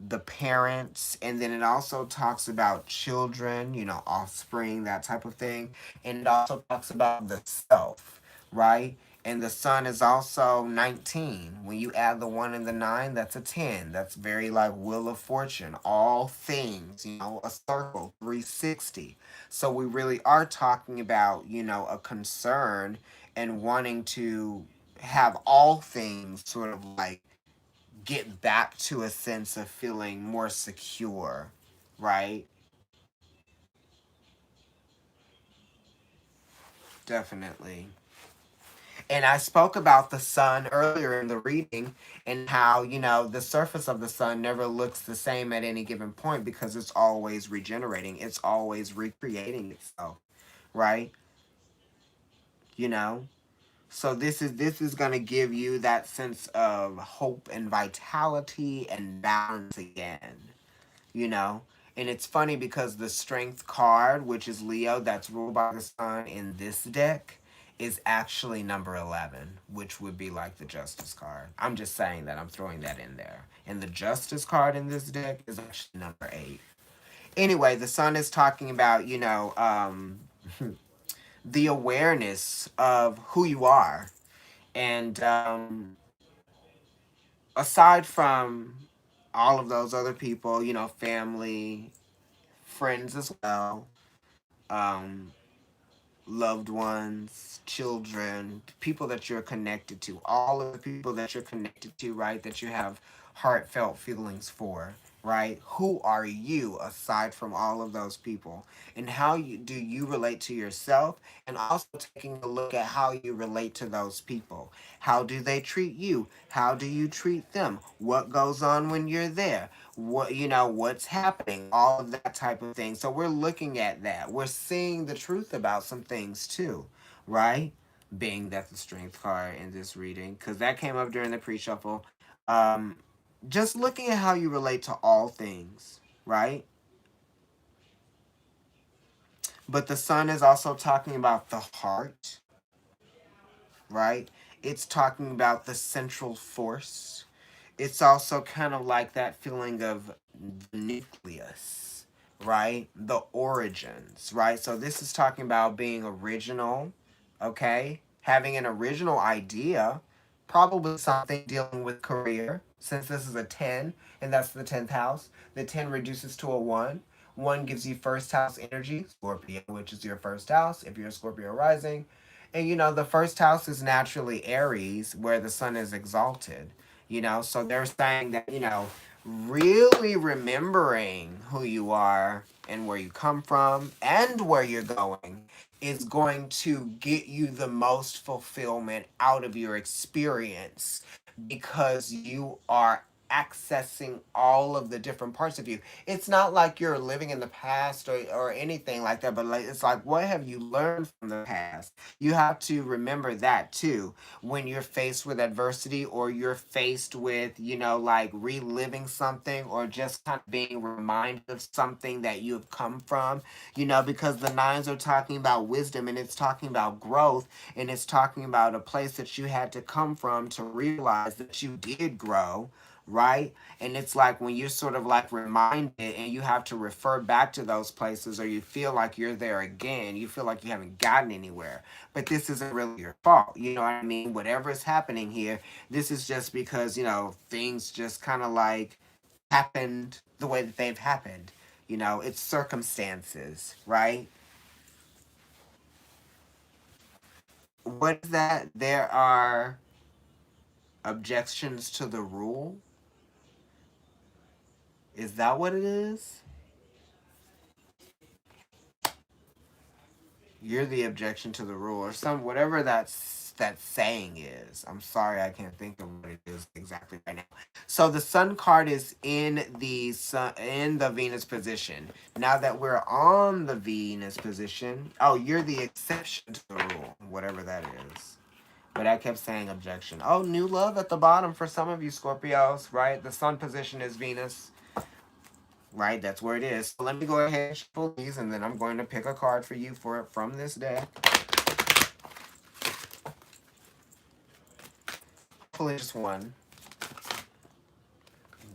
the parents, and then it also talks about children, offspring, that type of thing. And it also talks about the self, right? And the sun is also 19. When you add the 1 and the 9, that's a 10. That's very like Wheel of Fortune, all things, a circle, 360. So we really are talking about, a concern and wanting to have all things sort of like get back to a sense of feeling more secure, right? Definitely. And I spoke about the sun earlier in the reading and how, the surface of the sun never looks the same at any given point because it's always regenerating, it's always recreating itself, right? You know? So this is going to give you that sense of hope and vitality and balance again. you know. And it's funny because the strength card, which is Leo, that's ruled by the sun in this deck, is actually number 11, which would be like the justice card. I'm just saying that, I'm throwing that in there. And the justice card in this deck is actually number 8. Anyway, the sun is talking about, the awareness of who you are. And aside from all of those other people, family, friends as well, um, loved ones, children, people that you're connected to, all of the people that you're connected to, right? That you have heartfelt feelings for, right? Who are you aside from all of those people? And how do you relate to yourself? And also taking a look at how you relate to those people. How do they treat you? How do you treat them? What goes on when you're there? What's happening, all of that type of thing. So we're looking at that, we're seeing the truth about some things too, right? Being that the strength card in this reading, because that came up during the pre-shuffle. um just looking at how you relate to all things, right? But the sun is also talking about the heart, right? It's talking about the central force. It's also kind of like that feeling of the nucleus, right? The origins, right? So this is talking about being original, okay? Having an original idea, probably something dealing with career, since this is a 10 and that's the 10th house. The 10 reduces to a 1. 1 gives you first house energy, Scorpio, which is your first house if you're a Scorpio rising. And the first house is naturally Aries, where the sun is exalted. So they're saying that, really remembering who you are and where you come from and where you're going is going to get you the most fulfillment out of your experience because you are accessing all of the different parts of you. It's not like you're living in the past or anything like that, but like it's like, what have you learned from the past? You have to remember that too when you're faced with adversity or you're faced with, like reliving something or just kind of being reminded of something that you have come from, because the nines are talking about wisdom and it's talking about growth and it's talking about a place that you had to come from to realize that you did grow, right? And it's like when you're sort of like reminded and you have to refer back to those places or you feel like you're there again, you feel like you haven't gotten anywhere. But this isn't really your fault. You know what I mean? Whatever is happening here, this is just because, things just kind of like happened the way that they've happened. It's circumstances, right? What is that? There are objections to the rule? Is that what it is? You're the objection to the rule, or some whatever that saying is. I'm sorry, I can't think of what it is exactly right now. So the Sun card is in the sun, in the Venus position. Now that we're on the Venus position, oh, you're the exception to the rule, whatever that is. But I kept saying objection. Oh, new love at the bottom for some of you Scorpios, right? The Sun position is Venus. Right, that's where it is. So let me go ahead and shuffle these, and then I'm going to pick a card for you from this deck. Hopefully just one.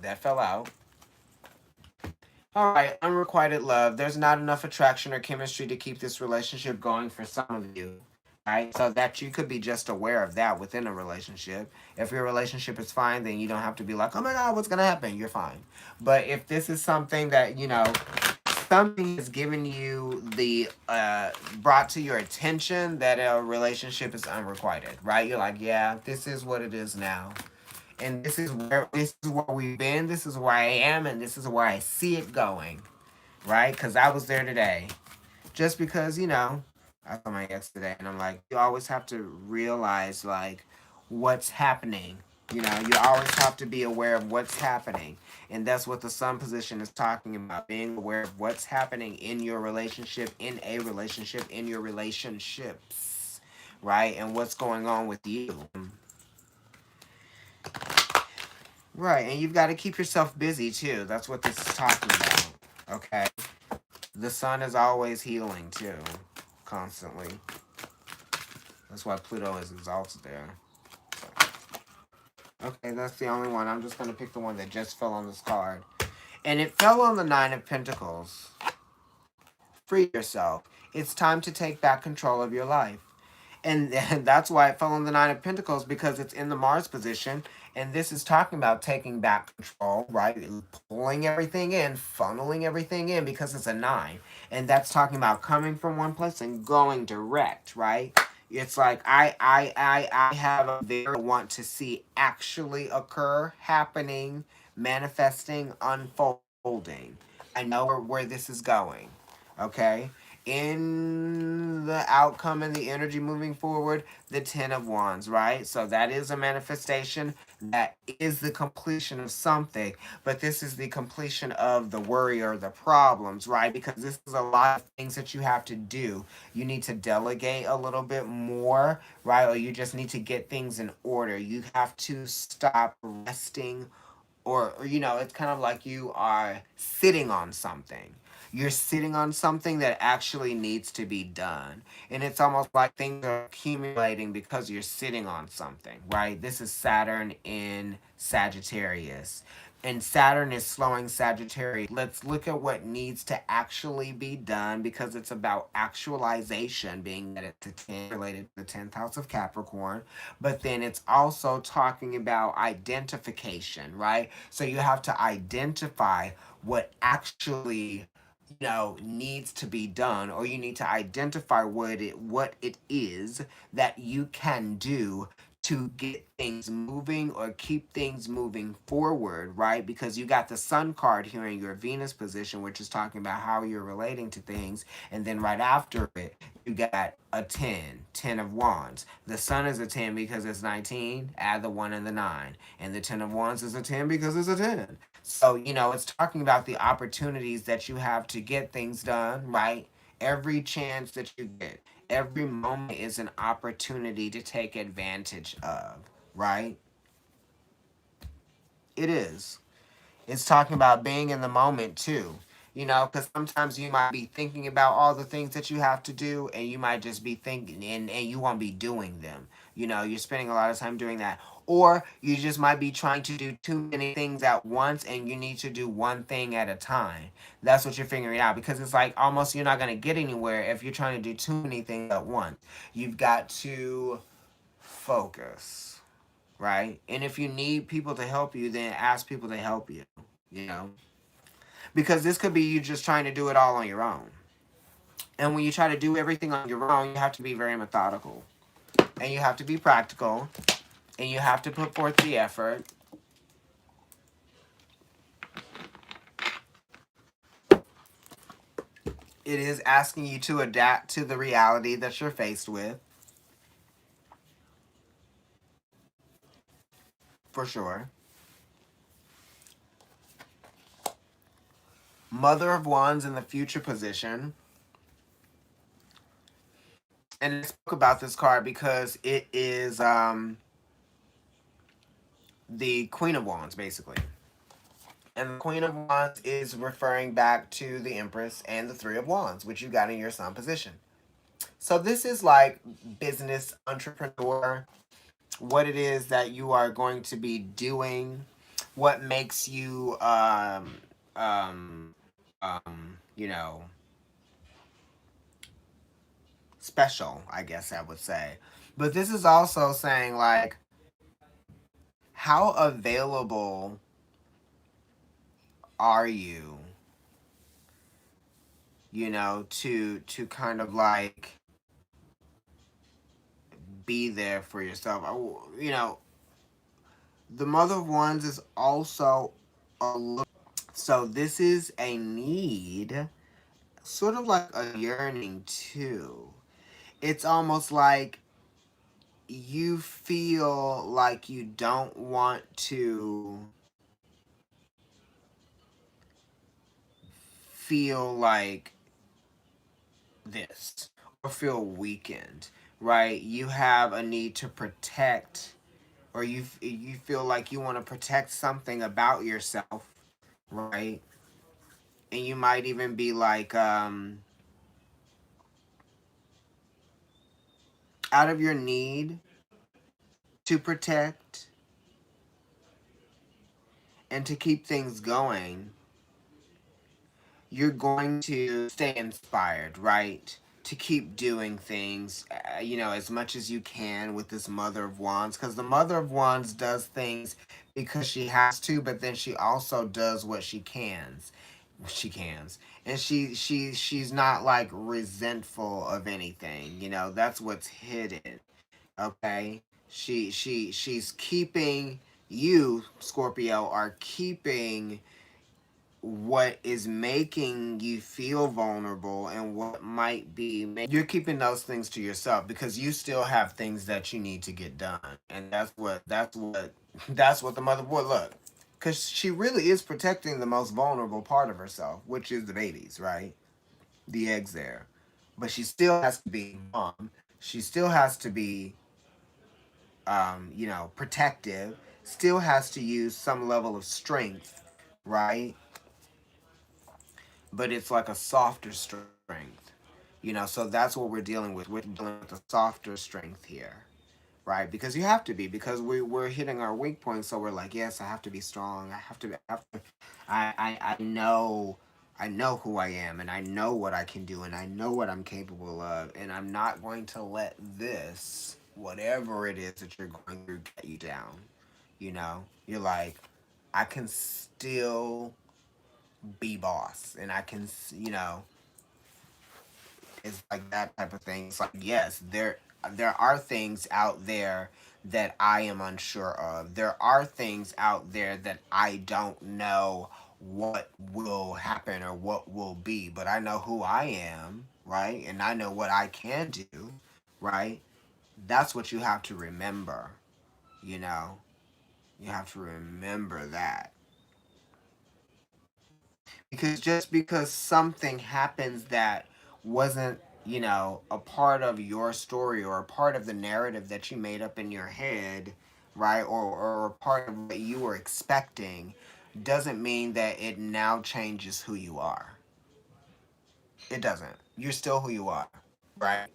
That fell out. All right, unrequited love. There's not enough attraction or chemistry to keep this relationship going for some of you. Right? So that you could be just aware of that within a relationship. If your relationship is fine, then you don't have to be like, oh my God, what's going to happen? You're fine. But if this is something that, something is giving you brought to your attention that a relationship is unrequited, right? You're like, yeah, this is what it is now. And this is where we've been, this is where I am, and this is where I see it going, right? Because I was there today. Just because, I saw my ex today, and I'm like, you always have to realize, like, what's happening. You always have to be aware of what's happening. And that's what the sun position is talking about, being aware of what's happening in your relationship, in a relationship, in your relationships, right? And what's going on with you. Right, and you've got to keep yourself busy too. That's what this is talking about. Okay? The sun is always healing too, constantly. That's why Pluto is exalted there. So, okay, that's the only one. I'm just going to pick the one that just fell on this card. And it fell on the Nine of Pentacles. Free yourself. It's time to take back control of your life. And that's why it fell on the Nine of Pentacles, because it's in the Mars position. And this is talking about taking back control, right? Pulling everything in, funneling everything in, because it's a nine. And that's talking about coming from one place and going direct, right? It's like I have a there want to see actually occur, happening, manifesting, unfolding. I know where this is going. Okay? In the outcome and the energy moving forward, the Ten of Wands, right? So that is a manifestation. That is the completion of something. But this is the completion of the worry or the problems, right? Because this is a lot of things that you have to do. You need to delegate a little bit more, right? Or you just need to get things in order. You have to stop resting, or it's kind of like you are sitting on something. You're sitting on something that actually needs to be done, and it's almost like things are accumulating because you're sitting on something, right? This is Saturn in Sagittarius, and Saturn is slowing Sagittarius. Let's look at what needs to actually be done, because it's about actualization, being that it's a 10 related to the 10th house of Capricorn. But then it's also talking about identification, right? So you have to identify what actually needs to be done, or you need to identify what it is that you can do to get things moving or keep things moving forward, right? Because you got the Sun card here in your Venus position, which is talking about how you're relating to things. And then right after it, you got a 10 of Wands. The Sun is a 10 because it's 19, add the 1 and the 9. And the 10 of Wands is a 10 because it's a 10. So, it's talking about the opportunities that you have to get things done, right? Every chance that you get, every moment is an opportunity to take advantage of, right? It is. It's talking about being in the moment too. Because sometimes you might be thinking about all the things that you have to do, and you might just be thinking, and you won't be doing them. You're spending a lot of time doing that. Or you just might be trying to do too many things at once, and you need to do one thing at a time. That's what you're figuring out, because it's like almost you're not going to get anywhere if you're trying to do too many things at once. You've got to focus, right? And if you need people to help you, then ask people to help you, you know? Because this could be you just trying to do it all on your own. And when you try to do everything on your own, you have to be very methodical. And you have to be practical. And you have to put forth the effort. It is asking you to adapt to the reality that you're faced with. For sure. Mother of Wands in the future position. And I spoke about this card because it is the Queen of Wands, basically. And the Queen of Wands is referring back to the Empress and the Three of Wands, which you got in your Sun position. So this is like business, entrepreneur, what it is that you are going to be doing, what makes you you know, special, I guess I would say. But this is also saying, like, how available are you, to kind of like be there for yourself. The mother of wands is also a little, so this is a need, sort of like a yearning too. It's almost like you feel like you don't want to feel like this or feel weakened, right? You have a need to protect, or you feel like you want to protect something about yourself, right? And you might even be like, out of your need to protect and to keep things going, you're going to stay inspired, right? To keep doing things, as much as you can with this Mother of Wands. Because the Mother of Wands does things because she has to, but then she also does what she can. She can. And she's not like resentful of anything. That's what's hidden. Okay? She's keeping, you, Scorpio, are keeping what is making you feel vulnerable and what might be you're keeping those things to yourself because you still have things that you need to get done. And that's what the mother board, look, because she really is protecting the most vulnerable part of herself, which is the babies, right? The eggs there. But she still has to be mom. She still has to be protective, still has to use some level of strength, right? But it's like a softer strength. So that's what we're dealing with. We're dealing with a softer strength here, right? Because you have to be, because we're hitting our weak points. So we're like, yes, I have to be strong. I know who I am, and I know what I can do, and I know what I'm capable of, and I'm not going to let this, whatever it is that you're going through, get you down. You're like, I can still be boss, and I can, it's like that type of thing. It's like, yes, there are things out there that I am unsure of. There are things out there that I don't know what will happen or what will be, but I know who I am, right? And I know what I can do, right? That's what you have to remember, you know. You have to remember that. Because just because something happens that wasn't, a part of your story or a part of the narrative that you made up in your head, right, or a part of what you were expecting, doesn't mean that it now changes who you are. It doesn't. You're still who you are, right?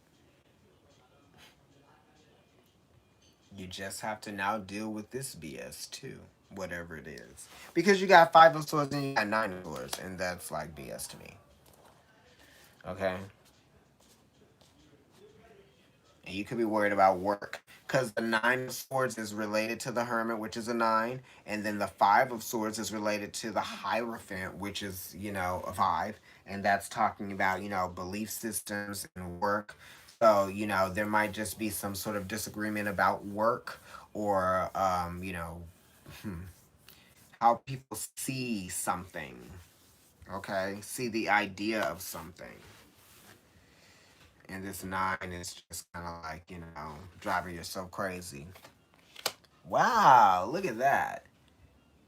You just have to now deal with this BS too, whatever it is. Because you got five of swords and you got nine of swords, and that's like BS to me. Okay? And you could be worried about work because the nine of swords is related to the hermit, which is a nine, and then the five of swords is related to the hierophant, which is a five, and that's talking about belief systems and work. So there might just be some sort of disagreement about work, or hmm, how people see something. Okay, see the idea of something. And this nine is just kind of like, driving yourself crazy. Wow, look at that.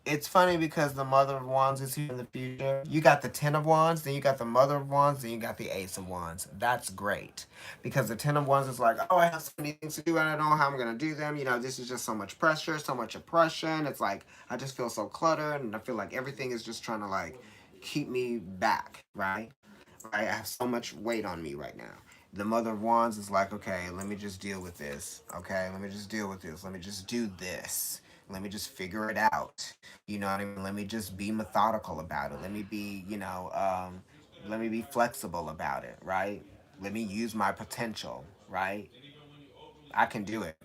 It's funny because the Mother of Wands is here in the future. You got the Ten of Wands, then you got the Mother of Wands, then you got the Ace of Wands. That's great. Because the Ten of Wands is like, oh, I have so many things to do and I don't know how I'm going to do them. This is just so much pressure, so much oppression. It's like, I just feel so cluttered and I feel like everything is just trying to like keep me back, right? I have so much weight on me right now. The Mother of Wands is like, okay, let me just deal with this. Okay, let me just deal with this. Let me just do this. Let me just figure it out. You know what I mean? Let me just be methodical about it. Let me be, let me be flexible about it, right? Let me use my potential, right? I can do it.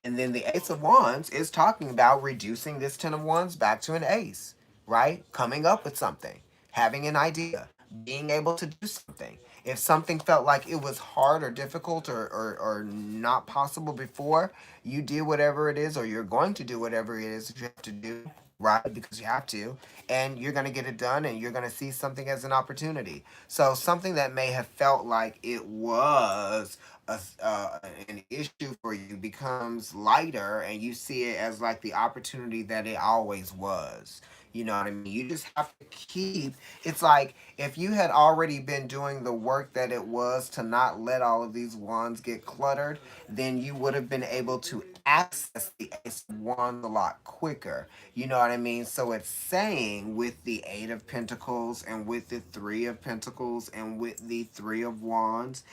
And then the Ace of Wands is talking about reducing this Ten of Wands back to an Ace, right? Coming up with something, having an idea, being able to do something. If something felt like it was hard or difficult or not possible before, you do whatever it is, or you're going to do whatever it is that you have to do, right? Because you have to, and you're going to get it done, and you're going to see something as an opportunity. So something that may have felt like it was an issue for you becomes lighter, and you see it as like the opportunity that it always was. You know what I mean? You just have to keep. It's like if you had already been doing the work that it was to not let all of these wands get cluttered, then you would have been able to access the Ace of Wands a lot quicker. You know what I mean? So it's saying with the Eight of Pentacles and with the Three of Pentacles and with the Three of Wands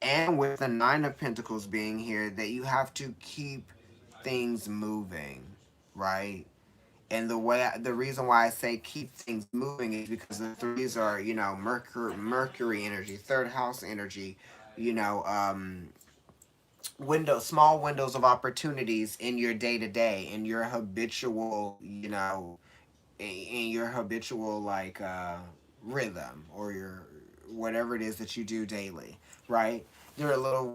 and with the Nine of Pentacles being here that you have to keep things moving, right? And the reason why I say keep things moving is because the threes are, Mercury energy, third house energy, you know, small windows of opportunities in your day to day, in your habitual, in your habitual rhythm, or your whatever it is that you do daily, right? There are little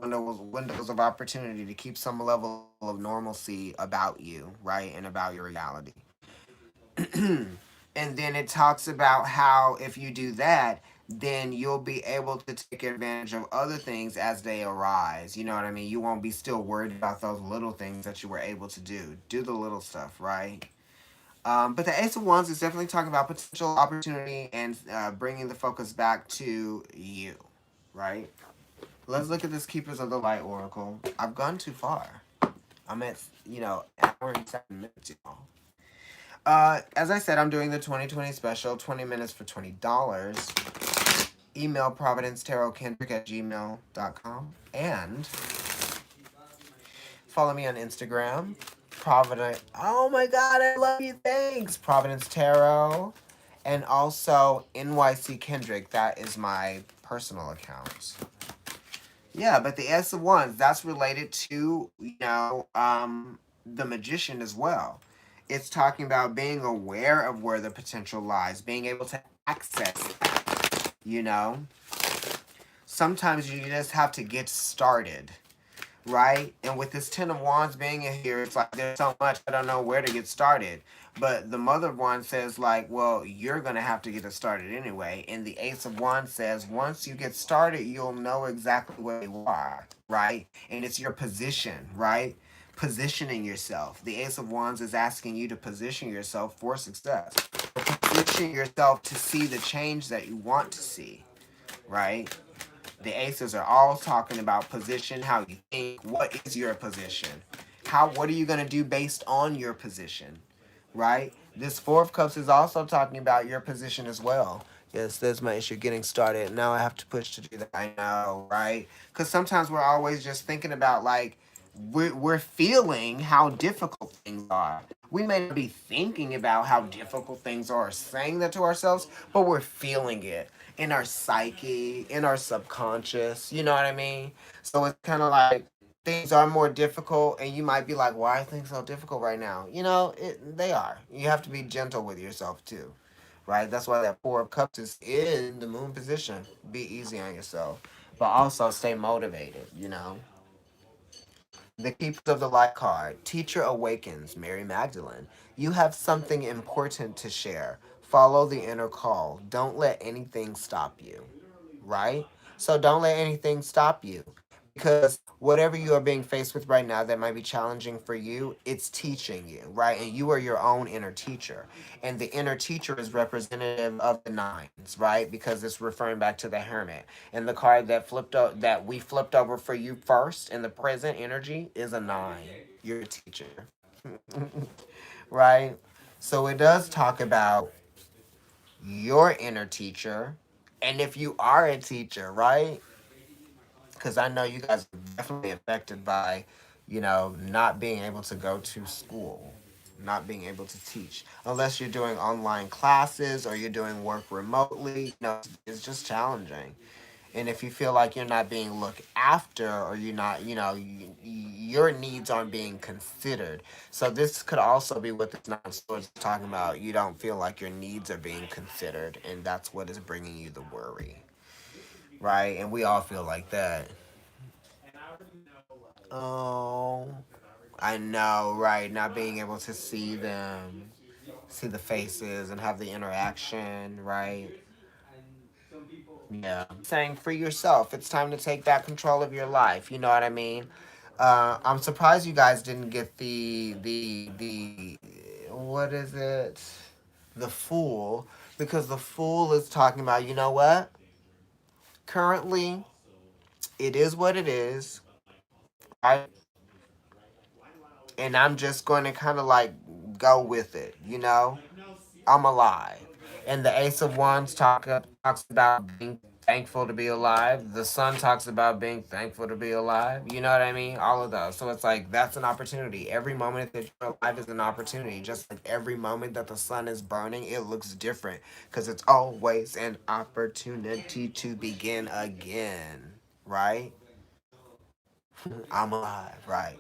windows of opportunity to keep some level of normalcy about you, right, and about your reality. And then it talks about how if you do that, then you'll be able to take advantage of other things as they arise. You know what I mean? You won't be still worried about those little things that you were able to do. Do the little stuff, right? But the Ace of Wands is definitely talking about potential opportunity and bringing the focus back to you, right? Let's look at this Keepers of the Light Oracle. I've gone too far. I'm at, an hour and 7 minutes, y'all. As I said, I'm doing the 2020 special, 20 minutes for $20. Email providencetarotkendrick@gmail.com and follow me on Instagram. Providence. Oh my God, I love you. Thanks, Providence Tarot. And also NYC Kendrick. That is my personal account. Yeah, but the S of Wands, that's related to, the magician as well. It's talking about being aware of where the potential lies, being able to access that, you know? Sometimes you just have to get started, right? And with this Ten of Wands being in here, it's like there's so much I don't know where to get started. But the Mother of Wands says, like, well, you're going to have to get it started anyway. And the Ace of Wands says, once you get started, you'll know exactly where you are, right? And it's your position, right? Positioning yourself. The Ace of Wands is asking you to position yourself for success. Position yourself to see the change that you want to see, right? The aces are all talking about position, how you think, what is your position? What are you going to do based on your position? Right? This Four of Cups is also talking about your position as well. Yes, there's my issue getting started. Now I have to push to do that. I know, right? Because sometimes we're always just thinking about, like, we're feeling how difficult things are. We may not be thinking about how difficult things are, or saying that to ourselves, but we're feeling it in our psyche, in our subconscious. You know what I mean? So it's kind of like things are more difficult, and you might be like, why are things so difficult right now? They are. You have to be gentle with yourself too, right? That's why that Four of Cups is in the moon position. Be easy on yourself, but also stay motivated. The Keepers of the Light card. Teacher awakens. Mary Magdalene. You have something important to share. Follow the inner call. Don't let anything stop you. Right? So don't let anything stop you. Because whatever you are being faced with right now that might be challenging for you, it's teaching you, right? And you are your own inner teacher. And the inner teacher is representative of the nines, right? Because it's referring back to the hermit. And the card that we flipped over for you first in the present energy is a nine. You're a teacher. Right? So it does talk about your inner teacher. And if you are a teacher, right? Because I know you guys are definitely affected by, not being able to go to school. not being able to teach. Unless you're doing online classes or you're doing work remotely, it's just challenging. And if you feel like you're not being looked after or you're not, your needs aren't being considered. So this could also be what this nine swords is talking about. You don't feel like your needs are being considered, and that's what is bringing you the worry, right? And we all feel like that. Oh, I know, right? Not being able to see them, see the faces, and have the interaction, right? Yeah. Saying for yourself, it's time to take back control of your life. You know what I mean? I'm surprised you guys didn't get the what is it? The Fool, because the Fool is talking about, you know what? Currently, it is what it is, right? And I'm just going to kind of like go with it, I'm alive. And the Ace of Wands talks about being thankful to be alive. The Sun talks about being thankful to be alive. You know what I mean? All of those. So it's like that's an opportunity. Every moment that you're alive is an opportunity. Just like every moment that the sun is burning, it looks different because it's always an opportunity to begin again. Right? I'm alive. Right.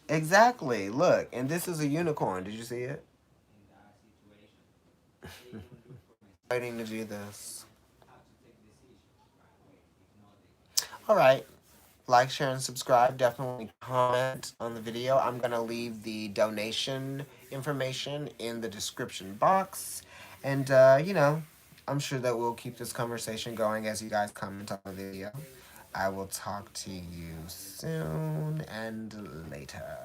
Exactly. Look, and this is a unicorn. Did you see it? Waiting to do this. All right. Like, share, and subscribe. Definitely comment on the video. I'm going to leave the donation information in the description box. And, I'm sure that we'll keep this conversation going as you guys comment on the video. I will talk to you soon and later.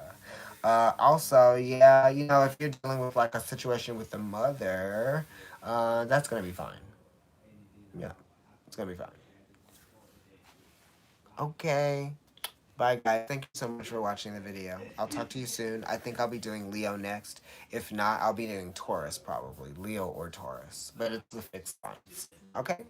Also, yeah, if you're dealing with like a situation with the mother, that's going to be fine. Yeah, it's going to be fine. Okay. Bye, guys. Thank you so much for watching the video. I'll talk to you soon. I think I'll be doing Leo next. If not, I'll be doing Taurus probably. Leo or Taurus. But it's the fixed signs. Okay?